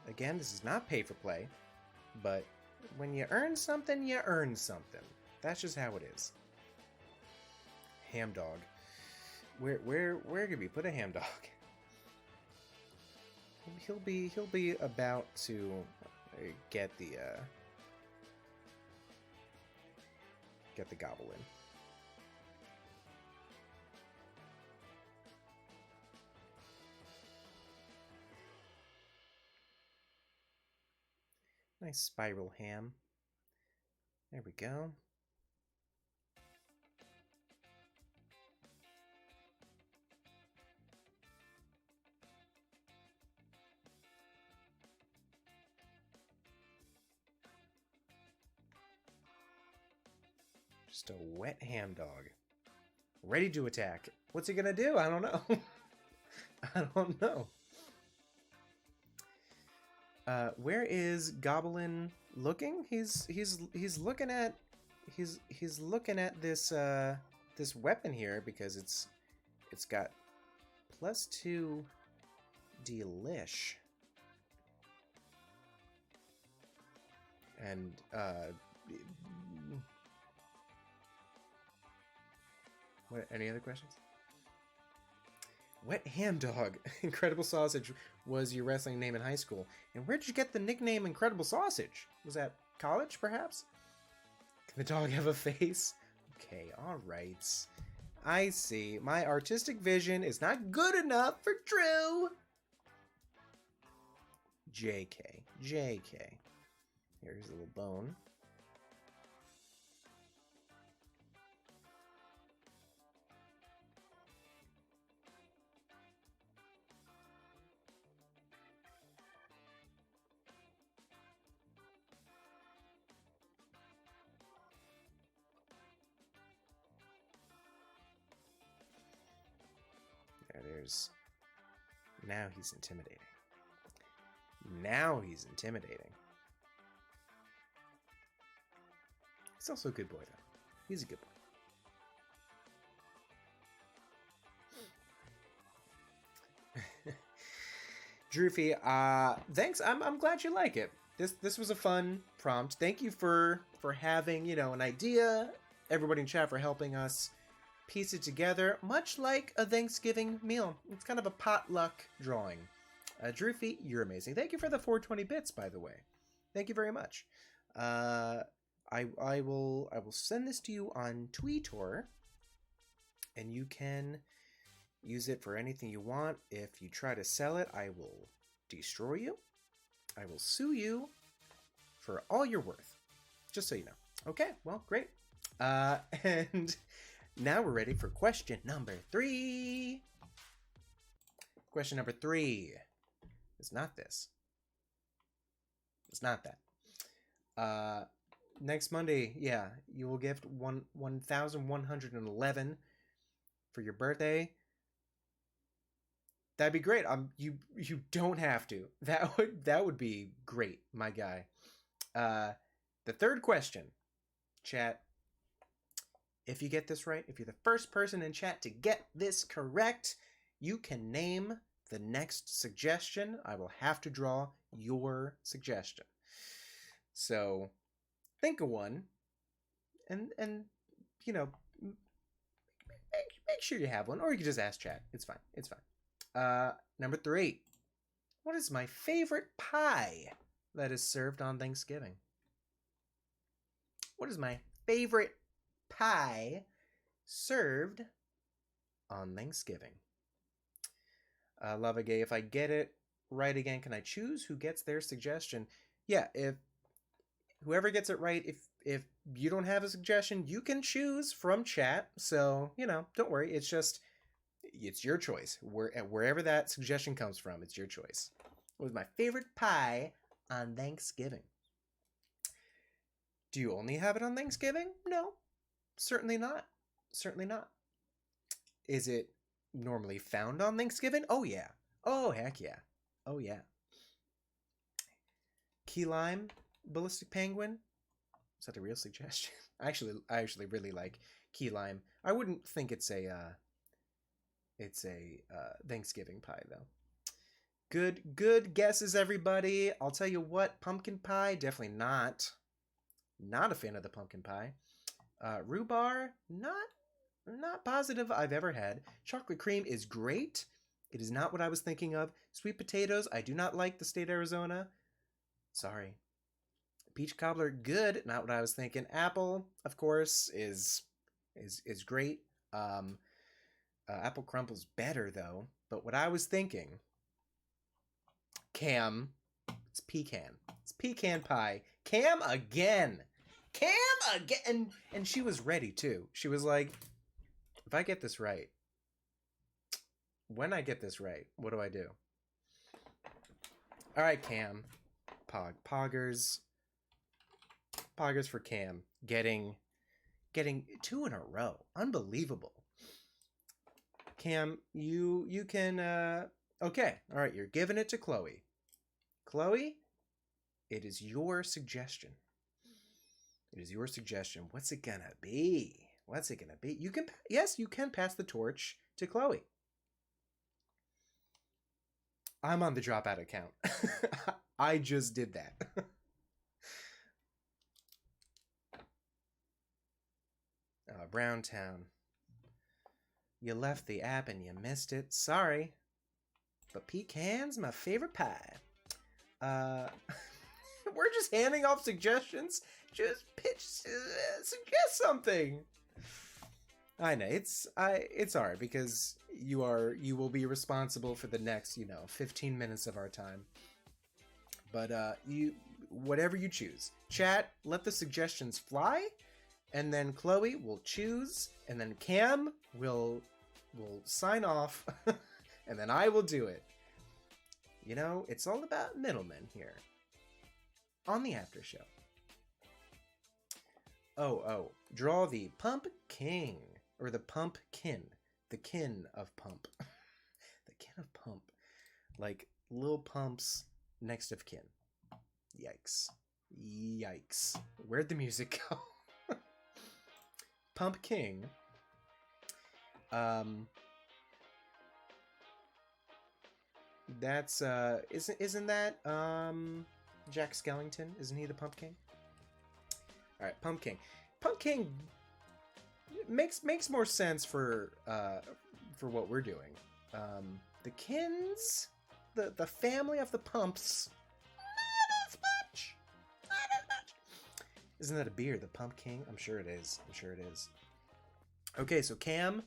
Again, this is not pay for play, but when you earn something, you earn something. That's just how it is. Ham dog. Where could we put a ham dog? He'll be about to get the get the gobble in. Nice spiral ham. There we go. Just a wet ham dog. Ready to attack. What's he gonna do? I don't know. I don't know. Where is Goblin looking? He's looking at this this weapon here because it's got +2 delish. And what, any other questions? Wet Ham Dog. Incredible Sausage was your wrestling name in high school. And where did you get the nickname Incredible Sausage? Was that college, perhaps? Can the dog have a face? Okay, alright. I see. My artistic vision is not good enough for Drew. JK. JK. Here's a little bone. There's... Now he's intimidating. Now he's intimidating. He's also a good boy, though. He's a good boy. Drawfee, thanks. I'm glad you like it. This was a fun prompt. Thank you for having, you know, an idea. Everybody in chat for helping us piece it together, much like a Thanksgiving meal. It's kind of a potluck drawing. Drawfee, you're amazing. Thank you for the 420 bits, by the way. Thank you very much. I will send this to you on Twitter, and you can use it for anything you want. If you try to sell it, I will destroy you. I will sue you for all you're worth. Just so you know. Okay, well, great. And now we're ready for question number 3. Question number 3. It's not this. It's not that. Next Monday, yeah, you will gift 1,111 for your birthday. That'd be great. You don't have to. That would be great, my guy. The third question, chat. If you get this right, if you're the first person in chat to get this correct, you can name the next suggestion. I will have to draw your suggestion. So think of one, and you know, make sure you have one, or you can just ask chat. It's fine. It's fine. Number 3. What is my favorite pie that is served on Thanksgiving? What is my favorite pie served on Thanksgiving? Lava Gay, if I get it right again, can I choose who gets their suggestion? Yeah, if whoever gets it right, if you don't have a suggestion, you can choose from chat. So, you know, don't worry. It's your choice. Wherever that suggestion comes from, it's your choice. What was my favorite pie on Thanksgiving? Do you only have it on Thanksgiving? No, certainly not. Certainly not. Is it normally found on Thanksgiving? Oh, yeah. Oh, heck yeah. Oh, yeah. Key lime, ballistic penguin. Is that a real suggestion? I actually really like key lime. I wouldn't think it's a Thanksgiving pie, though. Good guesses, everybody. I'll tell you what, pumpkin pie, definitely not. Not a fan of the pumpkin pie. Rhubarb, not positive I've ever had. Chocolate cream is great. It is not what I was thinking of. Sweet potatoes, I do not like the state of Arizona. Sorry. Peach cobbler, good. Not what I was thinking. Apple, of course, is great. Apple crumble's better though. But what I was thinking, Cam, it's pecan. It's pecan pie. Cam again. Cam again. And she was ready too. She was like, if I get this right, when I get this right, what do I do? All right, Cam. Poggers for Cam. Getting 2 in a row. Unbelievable. Cam, you can okay. All right, you're giving it to Chloe. Chloe, it is your suggestion. It is your suggestion. What's it gonna be? What's it gonna be? You can pass the torch to Chloe. I'm on the dropout account. I just did that. Browntown. You left the app and you missed it. Sorry. But pecan's my favorite pie. We're just handing off suggestions. Just suggest something. I know it's alright because you will be responsible for the next 15 minutes of our time. But whatever you choose, chat, let the suggestions fly, and then Chloe will choose, and then Cam will sign off, and then I will do it. It's all about middlemen here on the after show. Oh, draw the Pump King. Or the pumpkin. The kin of pump. The kin of pump. Like little pumps next of kin. Yikes. Yikes. Where'd the music go? Pump King. That's isn't that Jack Skellington? Isn't he the Pump King? Alright, Pump King. Pump King makes more sense for what we're doing. The Kins, the family of the Pumps, not as much. Isn't that a beer, the Pump King? I'm sure it is. Okay, so Cam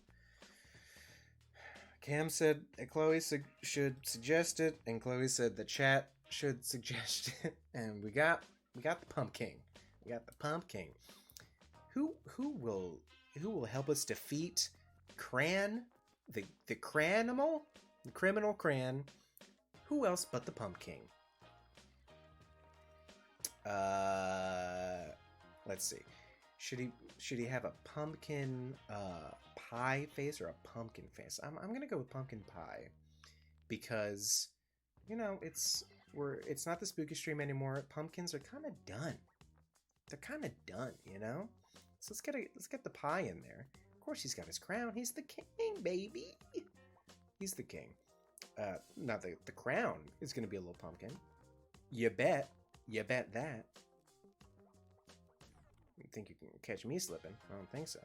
said Chloe should suggest it, and Chloe said the chat should suggest it, and we got the Pump King. We got the Pump King. Who will help us defeat Cran, the Cranimal, the criminal Cran? Who else but the Pump King? Let's see. Should he have a pumpkin pie face or a pumpkin face? I'm gonna go with pumpkin pie because it's not the spooky stream anymore. Pumpkins are kind of done. They're kind of done, So let's get the pie in there. Of course, he's got his crown. He's the king, baby. He's the king. Now the crown is gonna be a little pumpkin. You bet. You bet that. You think you can catch me slipping? I don't think so.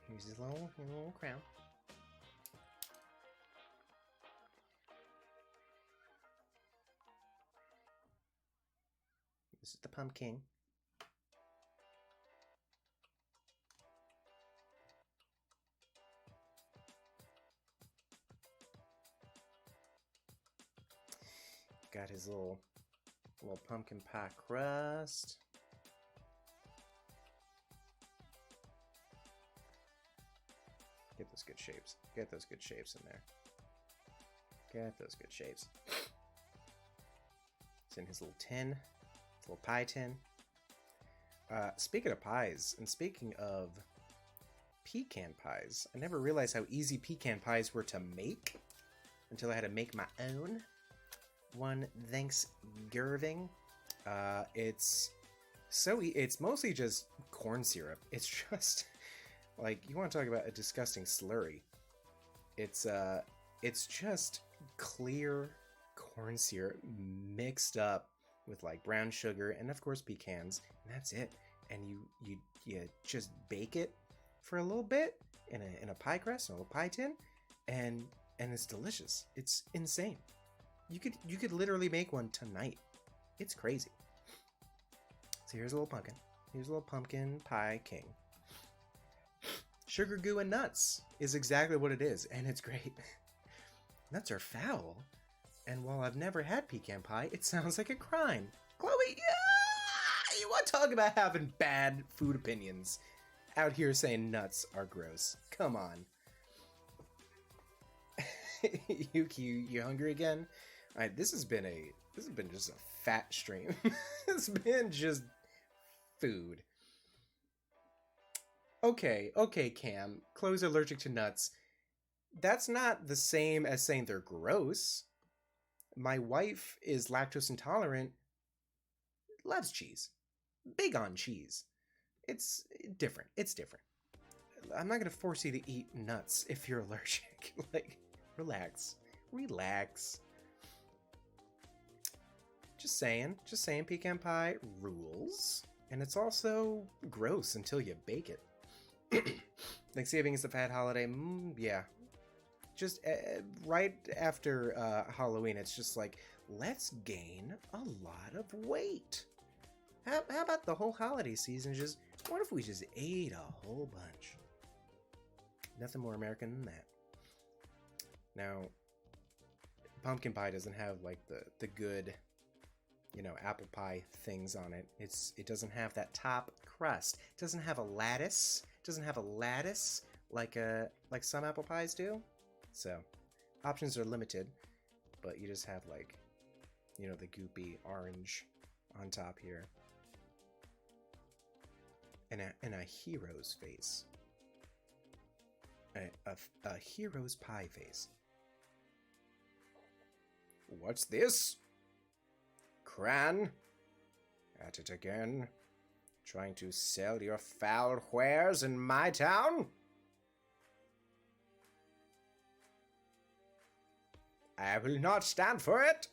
Here's his little crown. This is the pumpkin. Got his little pumpkin pie crust. Get those good shapes. Get those good shapes in there. Get those good shapes. It's in his little tin. His little pie tin. Speaking of pies, and speaking of pecan pies, I never realized how easy pecan pies were to make until I had to make my own. One Thanksgiving. It's mostly just corn syrup. It's just like, you want to talk about a disgusting slurry. It's just clear corn syrup mixed up with like brown sugar and of course pecans, and that's it. and you just bake it for a little bit in a pie crust, a little pie tin, and it's delicious. It's insane. You could literally make one tonight. It's crazy. So here's a little pumpkin. Here's a little pumpkin pie king. Sugar goo and nuts is exactly what it is, and it's great. Nuts are foul, and while I've never had pecan pie, it sounds like a crime. Chloe, yeah! You want to talk about having bad food opinions? Out here saying nuts are gross. Come on. You hungry again? All right, this has been just a fat stream. It's been just food. Okay, Cam. Chloe's allergic to nuts. That's not the same as saying they're gross. My wife is lactose intolerant. Loves cheese. Big on cheese. It's different. It's different. I'm not gonna force you to eat nuts if you're allergic. Like, relax. Relax. Just saying pecan pie rules. And it's also gross until you bake it. Thanksgiving is the fat holiday. Yeah. Just right after Halloween, it's just like, let's gain a lot of weight. How about the whole holiday season? Just, what if we just ate a whole bunch? Nothing more American than that. Now, pumpkin pie doesn't have like the good, apple pie things on it. It doesn't have that top crust. It doesn't have a lattice. It doesn't have a lattice like some apple pies do. So, options are limited, but you just have like, the goopy orange on top here. And a hero's face. A hero's pie face. What's this? Cran? At it again? Trying to sell your foul wares in my town? I will not stand for it!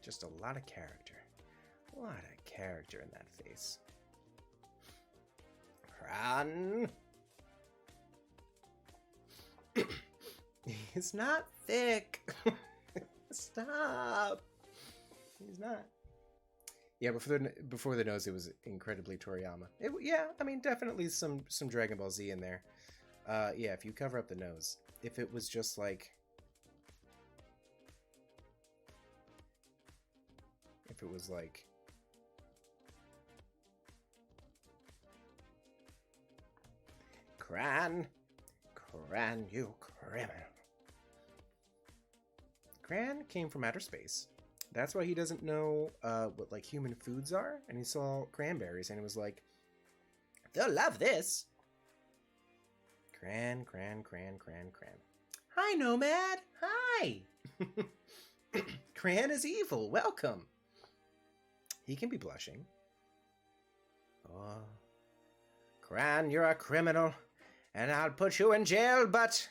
Just a lot of character. A lot of character in that face. Run! He's not thick. Stop. He's not. Yeah, before the nose, it was incredibly Toriyama. Yeah, I mean, definitely some Dragon Ball Z in there. Yeah, if you cover up the nose. If it was just like... If it was like... Cran, you criminal. Cran came from outer space. That's why he doesn't know what like human foods are. And he saw cranberries and he was like, they'll love this. Cran. Hi, Nomad. Hi. Cran is evil. Welcome. He can be blushing. Oh. Cran, you're a criminal. And I'll put you in jail, but...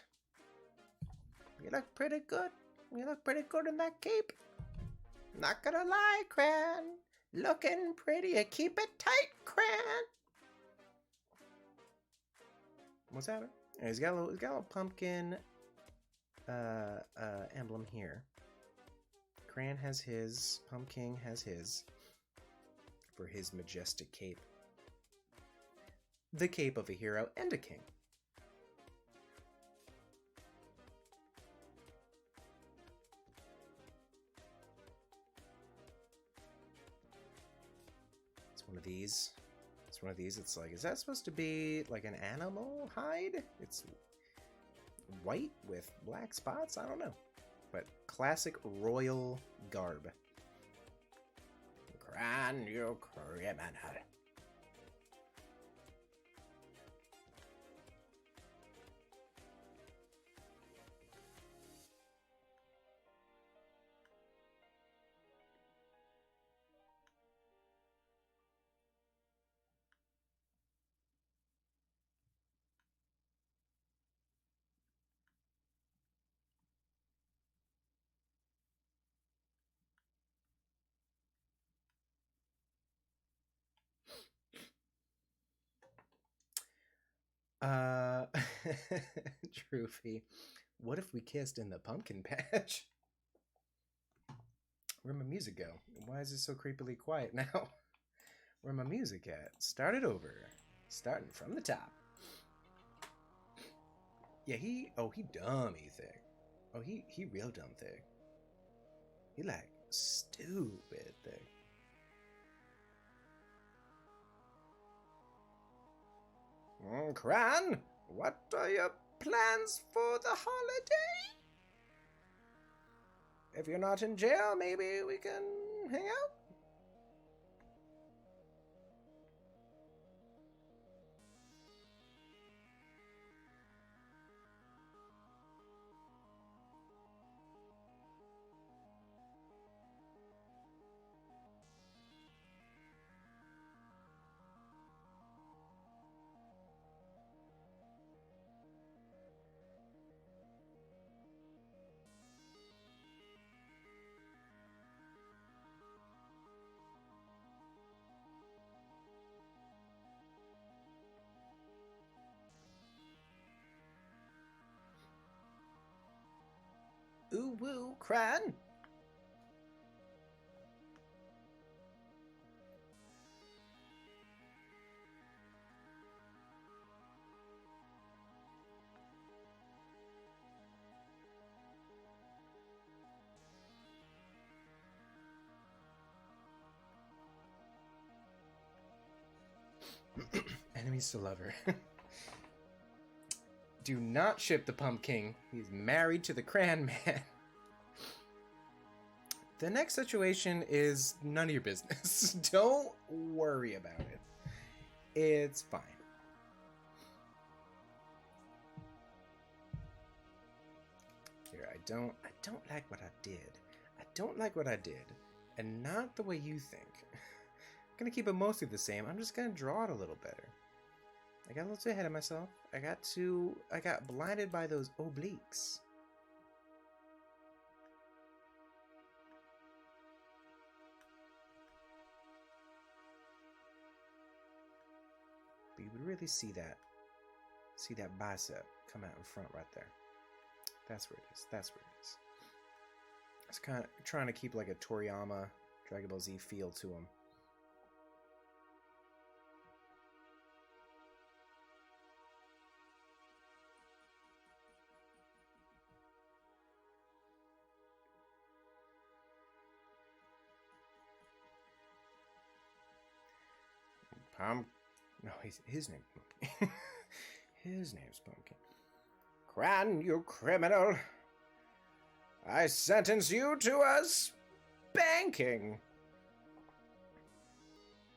You look pretty good. You look pretty good in that cape. Not gonna lie, Cran. Looking pretty. Keep it tight, Cran. What's happening? He's got a little pumpkin emblem here. Cran has his. Pumpkin has his. For his majestic cape. The cape of a hero and a king. One of these. It's one of these. It's like, is that supposed to be like an animal hide? It's white with black spots? I don't know. But classic royal garb. Cran, you criminal. Uh, Drawfee, what if we kissed in the pumpkin patch? Where'd my music go? Why is it so creepily quiet now? Where my music at? Start it over. Starting from the top. Yeah, he dummy thick. Oh, he real dumb thick. He like stupid thick. Cran, what are your plans for the holiday? If you're not in jail, maybe we can hang out? Ooh woo, Cran. Enemies to lover. Do not ship the pumpkin. He's married to the Cran man. The next situation is none of your business. Don't worry about it. It's fine. Here, I don't like what I did. I don't like what I did. And not the way you think. I'm gonna keep it mostly the same. I'm just gonna draw it a little better. I got a little too ahead of myself. I got blinded by those obliques. But you would really see that bicep come out in front right there. That's where it is. That's where it is. I was kind of trying to keep like a Toriyama Dragon Ball Z feel to him. No, his name. His name's Pumpkin. Cran, you criminal! I sentence you to a spanking.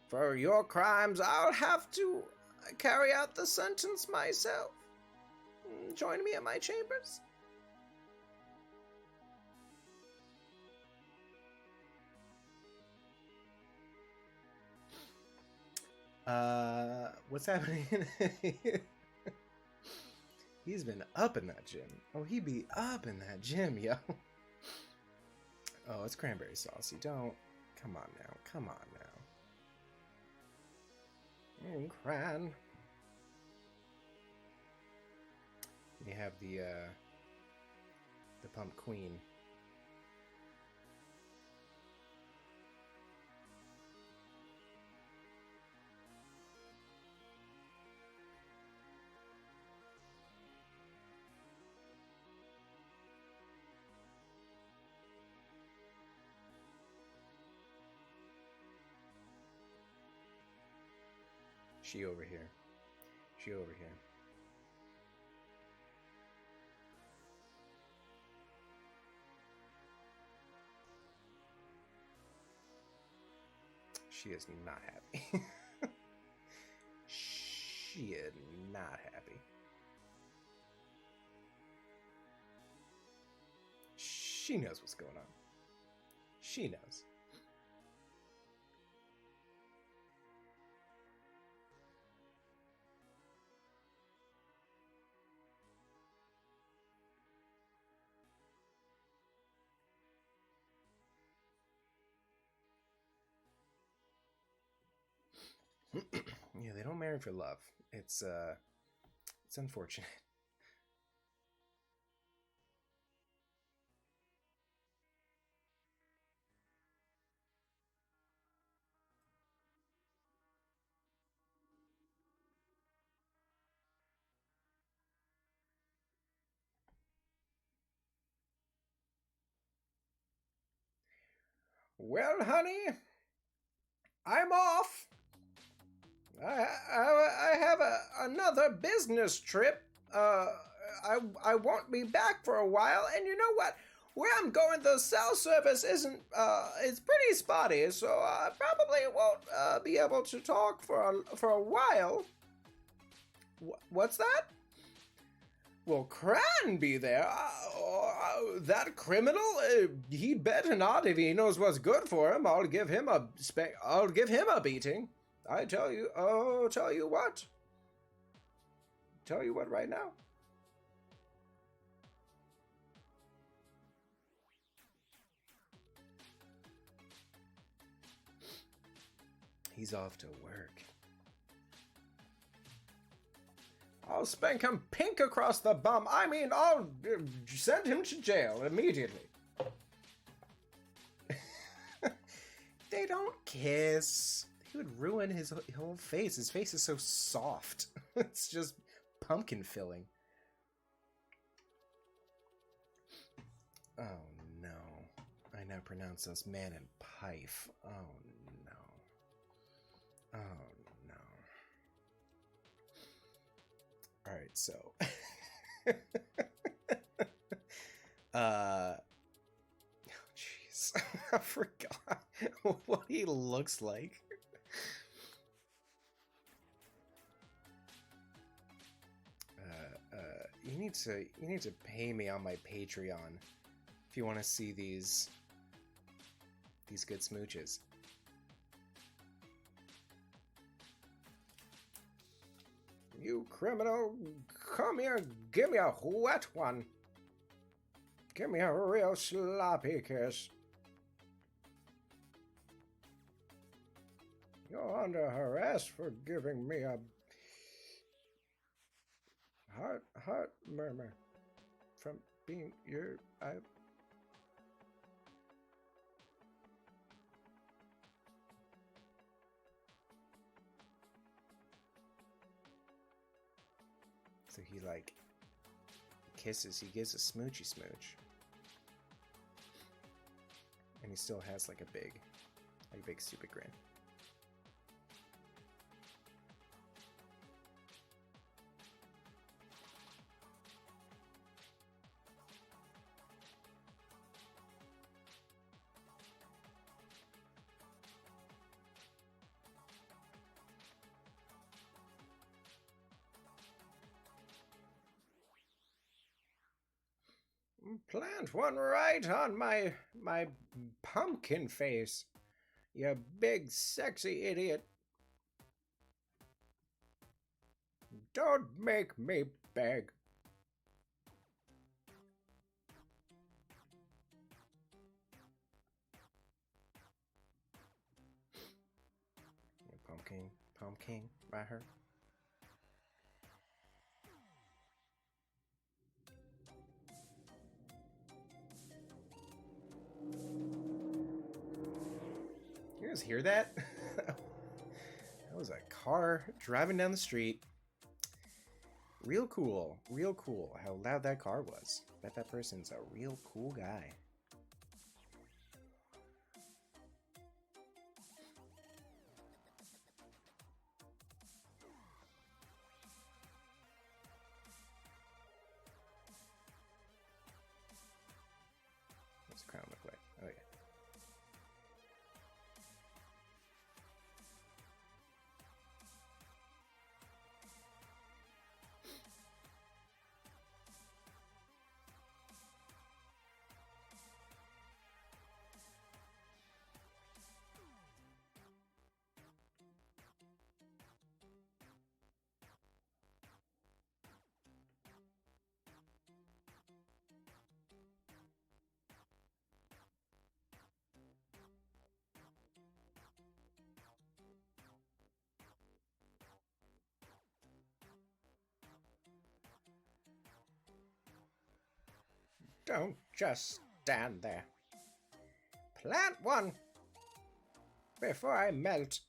For your crimes, I'll have to carry out the sentence myself. Join me at my chambers. What's happening? He's been up in that gym. Oh, he be up in that gym, yo. Oh, it's cranberry sauce. You don't. Come on now. Come on now. Cran. You have the pump queen. She over here. She over here. She is not happy. She is not happy. She knows what's going on. She knows. Yeah, they don't marry for love. It's It's unfortunate. Well, honey, I'm off. I have another business trip. I won't be back for a while, and you know what? Where I'm going, the cell service isn't. It's pretty spotty, so I probably won't be able to talk for a while. What's that? Will Cran be there? That criminal? He better not. If he knows what's good for him, I'll give him a beating. I tell you. Oh, tell you what. Tell you what right now. He's off to work. I'll spank him pink across the bum. I mean, I'll send him to jail immediately. They don't kiss. He would ruin his whole face. His face is so soft. It's just pumpkin filling. Oh no. I now pronounce those man and pife. Oh no. Oh no. Alright, so oh jeez. I forgot what he looks like. You need to pay me on my Patreon if you want to see these good smooches. You criminal, come here, give me a wet one. Give me a real sloppy kiss. You're under arrest for giving me a heart murmur from being your... So he, like, kisses, he gives a smoochy smooch. And he still has, like, a big stupid grin. Plant one right on my pumpkin face, you big sexy idiot. Don't make me beg. Pumpkin, right here. You guys hear that? That was a car driving down the street. Real cool how loud that car was. Bet that person's a real cool guy. What's the crown look like? Oh yeah. Don't just stand there. Plant one before I melt.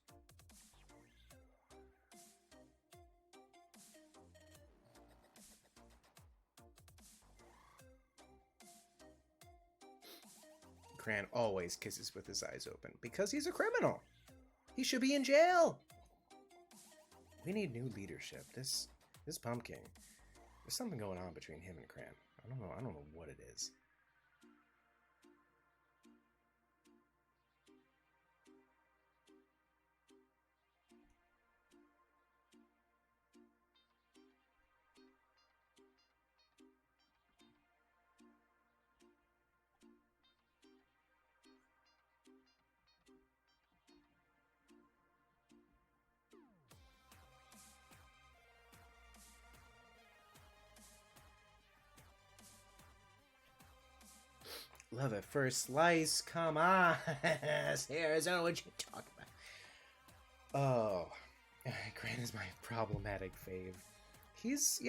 Cran always kisses with his eyes open because he's a criminal. He should be in jail. We need new leadership. This pumpkin. There's something going on between him and Cran. I don't know what it is. Love at first slice. Come on. Arizona, what you talking about? Oh. Grant is my problematic fave. He's,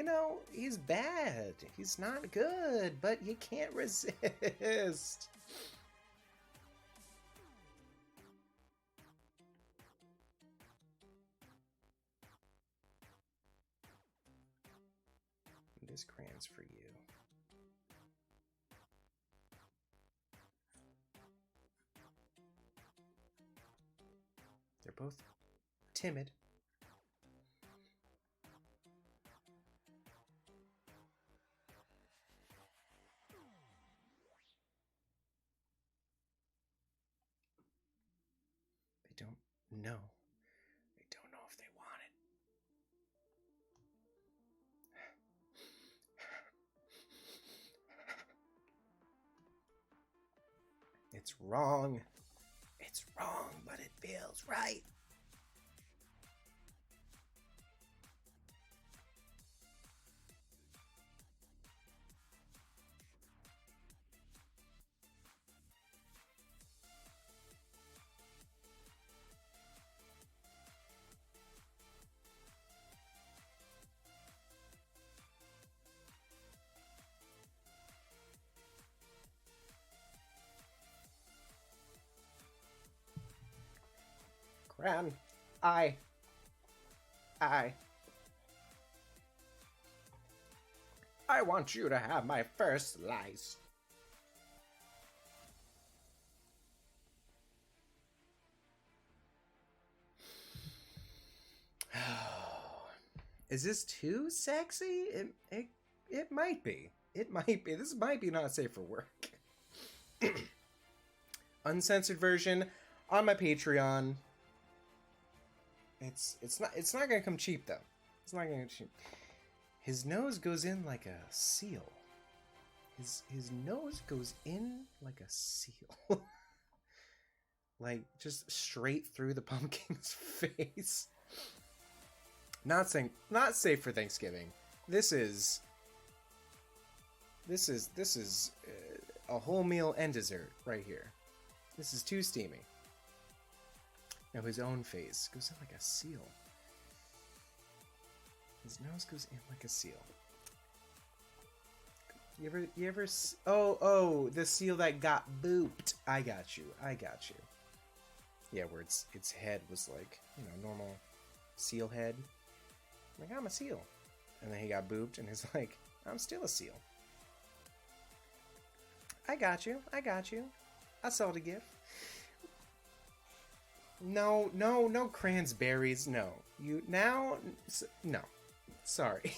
he's bad. He's not good, but you can't resist. This Cran's for you. They're both timid. They don't know. They don't know if they want it. It's wrong. It's wrong, but it feels right. Cran, I want you to have my first slice. Is this too sexy? It might be. It might be. This might be not safe for work. Uncensored version on my Patreon. It's not gonna come cheap though. It's not gonna come cheap. His nose goes in like a seal. His nose goes in like a seal. Like just straight through the pumpkin's face. Not safe for Thanksgiving. This is a whole meal and dessert right here. This is too steamy. Now his own face goes in like a seal. His nose goes in like a seal. You ever oh, the seal that got booped. I got you. Yeah, where its head was like, normal seal head. Like, I'm a seal. And then he got booped and he's like, I'm still a seal. I got you. I saw the gift. No, cransberries, no. No. Sorry.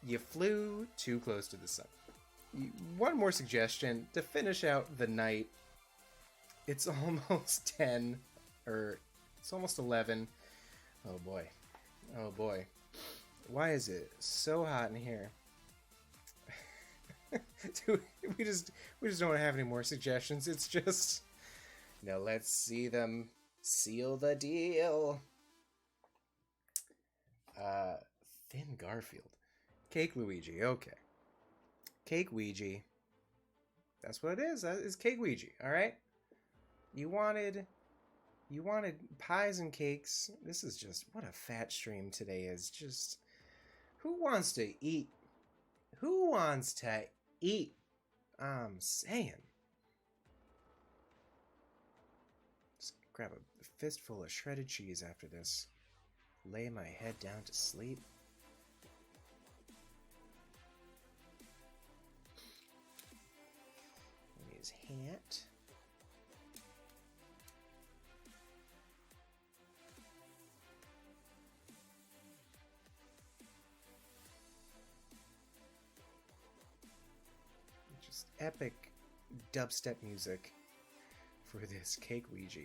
You flew too close to the sun. One more suggestion to finish out the night. It's almost 10, or it's almost 11. Oh boy. Why is it so hot in here? Dude, we just don't have any more suggestions. It's just... Now let's see them seal the deal. Thin Garfield. Cake Luigi, okay. Cake Ouija. That's what it is. It's Cake Ouija, alright? You wanted pies and cakes. This is just... What a fat stream today is. Just... Who wants to eat Who wants to eat? I'm saying. Just grab a fistful of shredded cheese after this. Lay my head down to sleep. And his hat. Just epic dubstep music for this cake Ouija.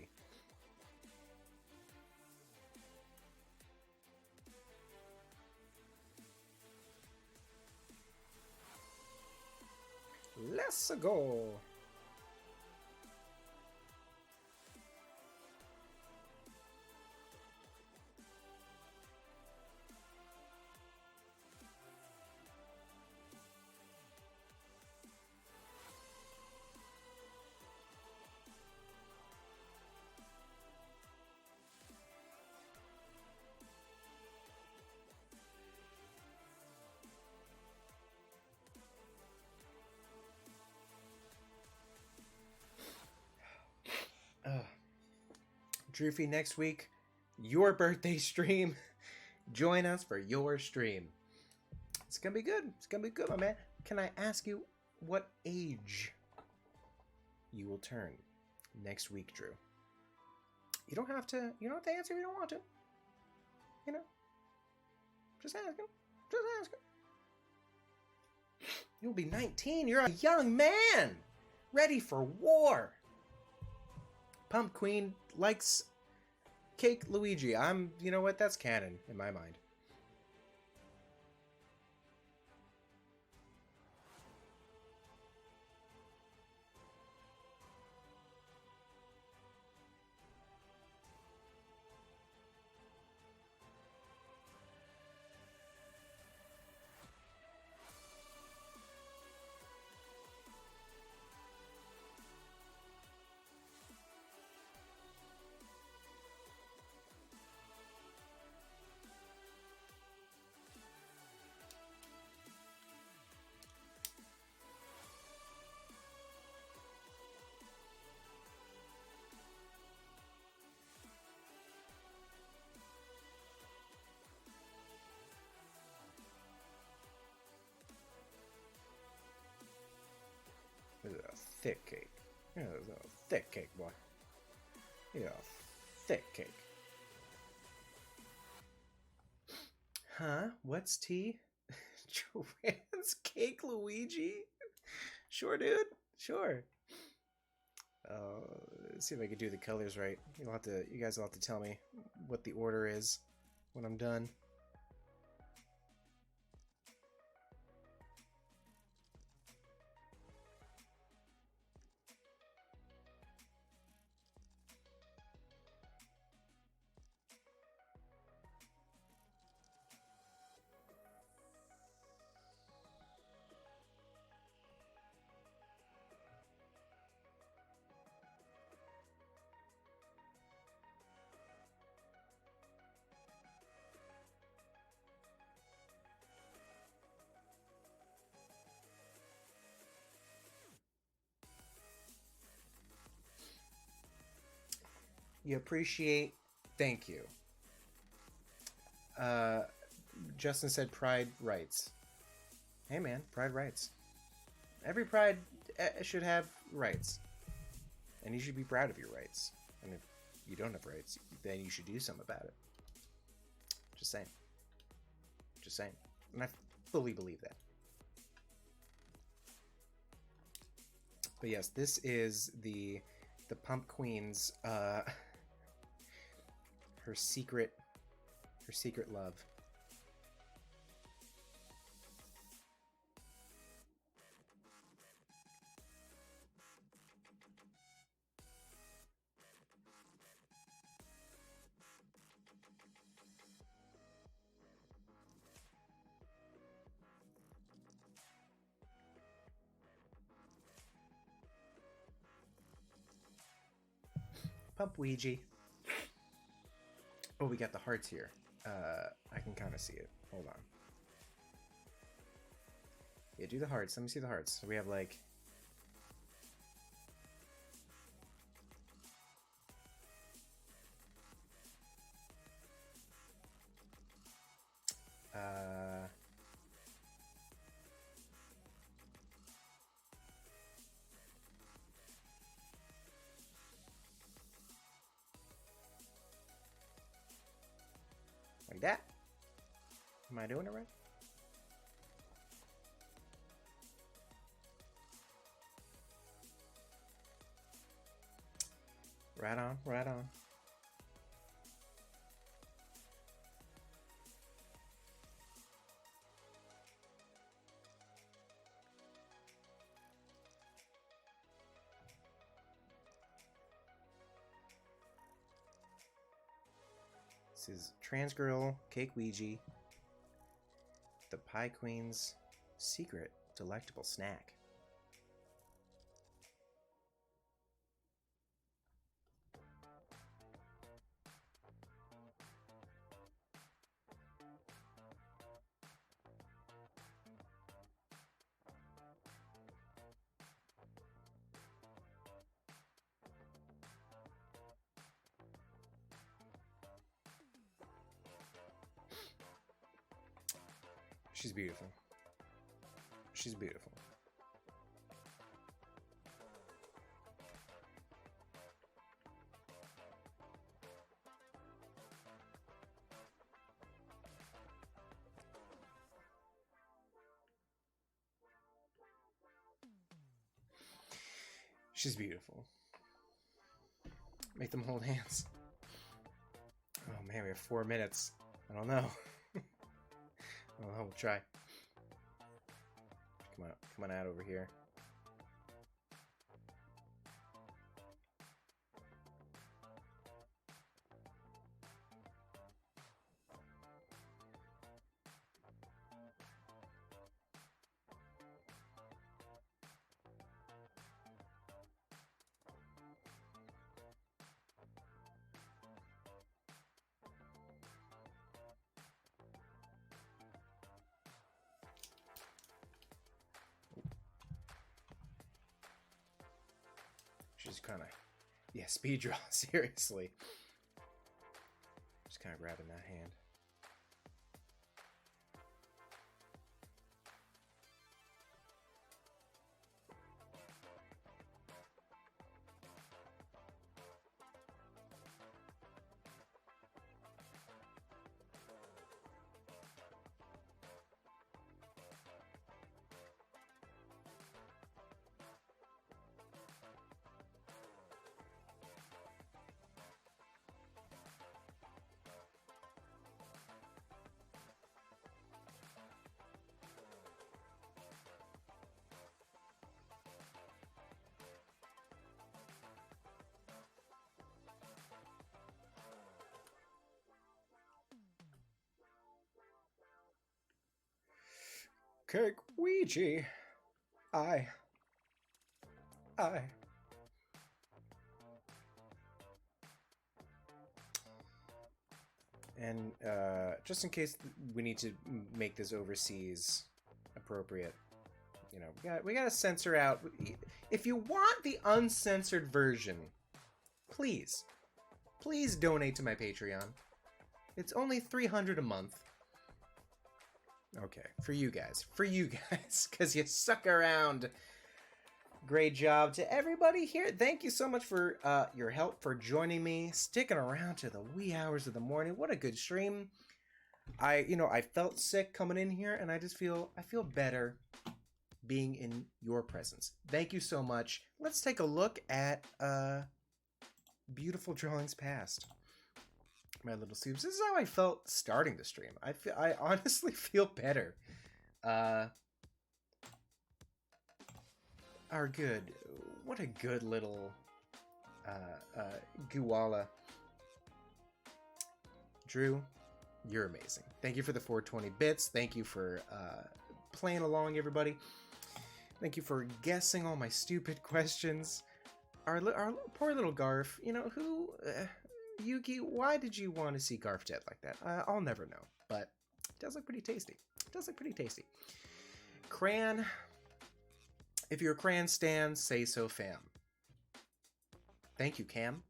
Let's go. Drawfee, next week, your birthday stream. Join us for your stream. It's gonna be good. It's gonna be good, my man. Can I ask you what age you will turn next week, Drew? You don't have to. You don't have to answer if you don't want to. You know, just ask him. Just ask him. You'll be 19. You're a young man, ready for war. Pump Queen likes cake Luigi. You know what? That's canon in my mind. This is a thick cake. Yeah, this is a thick cake, boy. Yeah, thick cake. Huh? What's tea? Trans cake Luigi? Sure, dude. Sure. Let's see if I can do the colors right. You guys will have to tell me what the order is when I'm done. You appreciate, thank you. Justin said pride rights. Hey man, pride rights. Every pride should have rights. And you should be proud of your rights. And if you don't have rights, then you should do something about it. Just saying. Just saying. And I fully believe that. But yes, this is the Pump Queen's her secret love. Pump Ouija. Oh, we got the hearts here. I can kind of see it. Hold on. Yeah, do the hearts. Let me see the hearts. So we have like... Like that? Am I doing it right? Right on, right on. This is Trans Girl, Cake Ouija, the Pie Queen's secret delectable snack. She's beautiful. She's beautiful. She's beautiful. Make them hold hands. Oh man, we have 4 minutes. I don't know. Oh, we'll try. Come on out over here. She's kind of, yeah, speed draw, seriously. Just kind of grabbing that hand. Cake Ouija. I. And just in case we need to make this overseas appropriate, you know, we gotta censor out. If you want the uncensored version, please donate to my Patreon. It's only $300 a month. Okay, for you guys, because you suck around. Great job to everybody here. Thank you so much for your help, for joining me, sticking around to the wee hours of the morning. What a good stream. I felt sick coming in here, and I feel better being in your presence. Thank you so much. Let's take a look at beautiful drawings past. My little soups. This is how I felt starting the stream. I honestly feel better. What a good little Guala. Drew, you're amazing. Thank you for the 420 bits. Thank you for playing along, everybody. Thank you for guessing all my stupid questions. Our poor little Garf, you know, who... Yuki, why did you want to see Garf dead like that? I'll never know, but it does look pretty tasty. Cran, if you're a Cran stan, say so, fam. Thank you, Cam.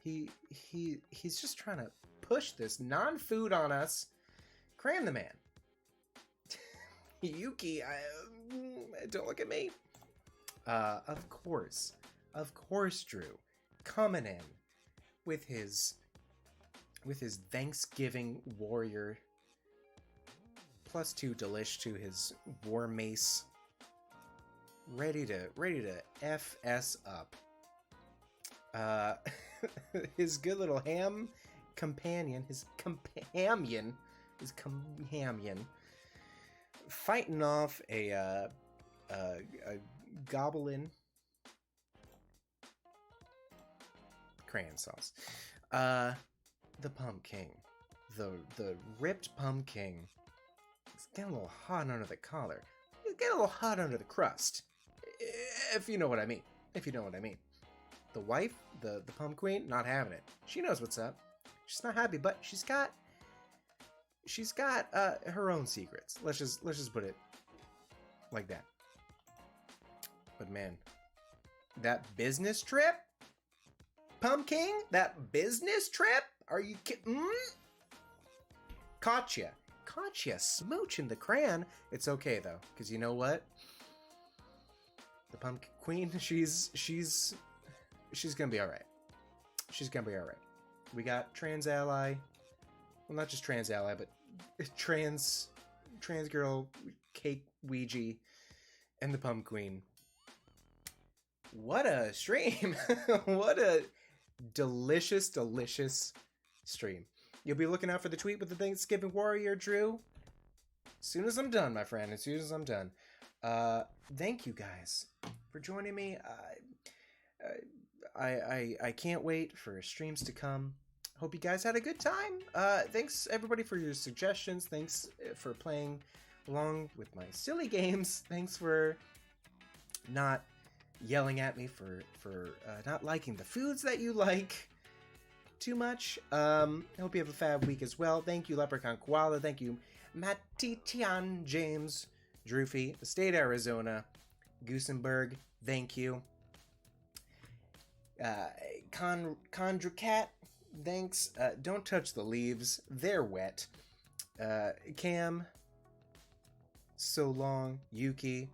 He's just trying to push this non-food on us. Cran the man. Yuki, don't look at me. Of course, Drew, coming in with his Thanksgiving warrior +2 delish to his war mace, ready to FS up. His good little ham companion, fighting off a goblin crayon sauce. The pumpkin, the ripped pumpkin. It's getting a little hot under the collar. It's getting a little hot under the crust, if you know what I mean. The wife, the pump queen, not having it. She knows what's up. She's not happy, but she's got her own secrets. Let's just put it like that. But man, that business trip, Pumpkin, that business trip? Are you kidding? Caught ya smooching the crayon. It's okay though, because you know what? The pumpkin queen, she's gonna be all right. She's gonna be all right. We got trans ally. Well, not just trans ally, but trans girl, cake Ouija, and the pumpkin queen. What a stream! What a delicious stream. You'll be looking out for the tweet with the Thanksgiving warrior, Drew. As soon as I'm done, my friend. As soon as I'm done. Thank you guys for joining me. I can't wait for streams to come. Hope you guys had a good time. Thanks everybody for your suggestions. Thanks for playing along with my silly games. Thanks for not yelling at me for not liking the foods that you like too much. I hope you have a fab week as well. Thank you, Leprechaun Koala. Thank you, Mattitian James, Drawfee, the state of Arizona, Goosenberg. Thank you. Condra Cat, thanks. Don't touch the leaves, they're wet. Cam, so long. Yuki,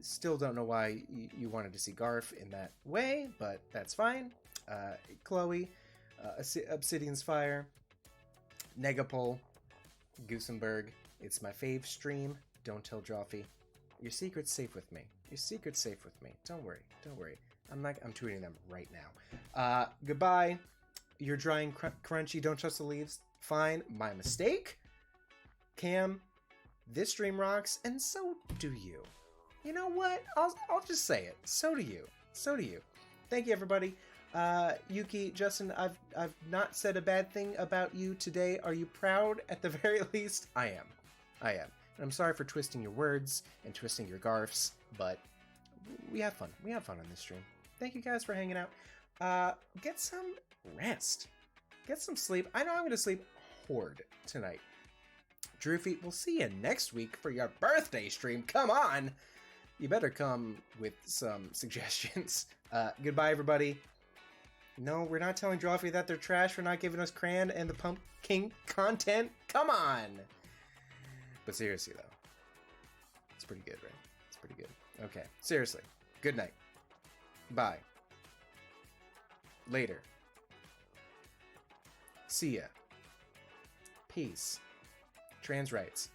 still don't know why you wanted to see Garf in that way, but that's fine. Chloe, Obsidian's Fire, Negapol, Goosenberg, it's my fave stream. Don't tell Drawfee. Your secret's safe with me. Your secret's safe with me. Don't worry. I'm tweeting them right now. Goodbye. You're drying crunchy. Don't trust the leaves. Fine. My mistake. Cam, this stream rocks, and so do you. You know what? I'll just say it. So do you. Thank you, everybody. Yuki, Justin, I've not said a bad thing about you today. Are you proud? At the very least, I am. And I'm sorry for twisting your words and twisting your garfs, but we have fun. We have fun on this stream. Thank you guys for hanging out. Get some rest. Get some sleep. I know I'm going to sleep horde tonight. Drawfee, we'll see you next week for your birthday stream. Come on. You better come with some suggestions. Goodbye, everybody. No, we're not telling Drawfee that they're trash for not giving us Cran and the Pumpkin content. Come on. But seriously, though. It's pretty good, right? It's pretty good. Okay, seriously. Good night. Bye. Later. See ya. Peace. Trans rights.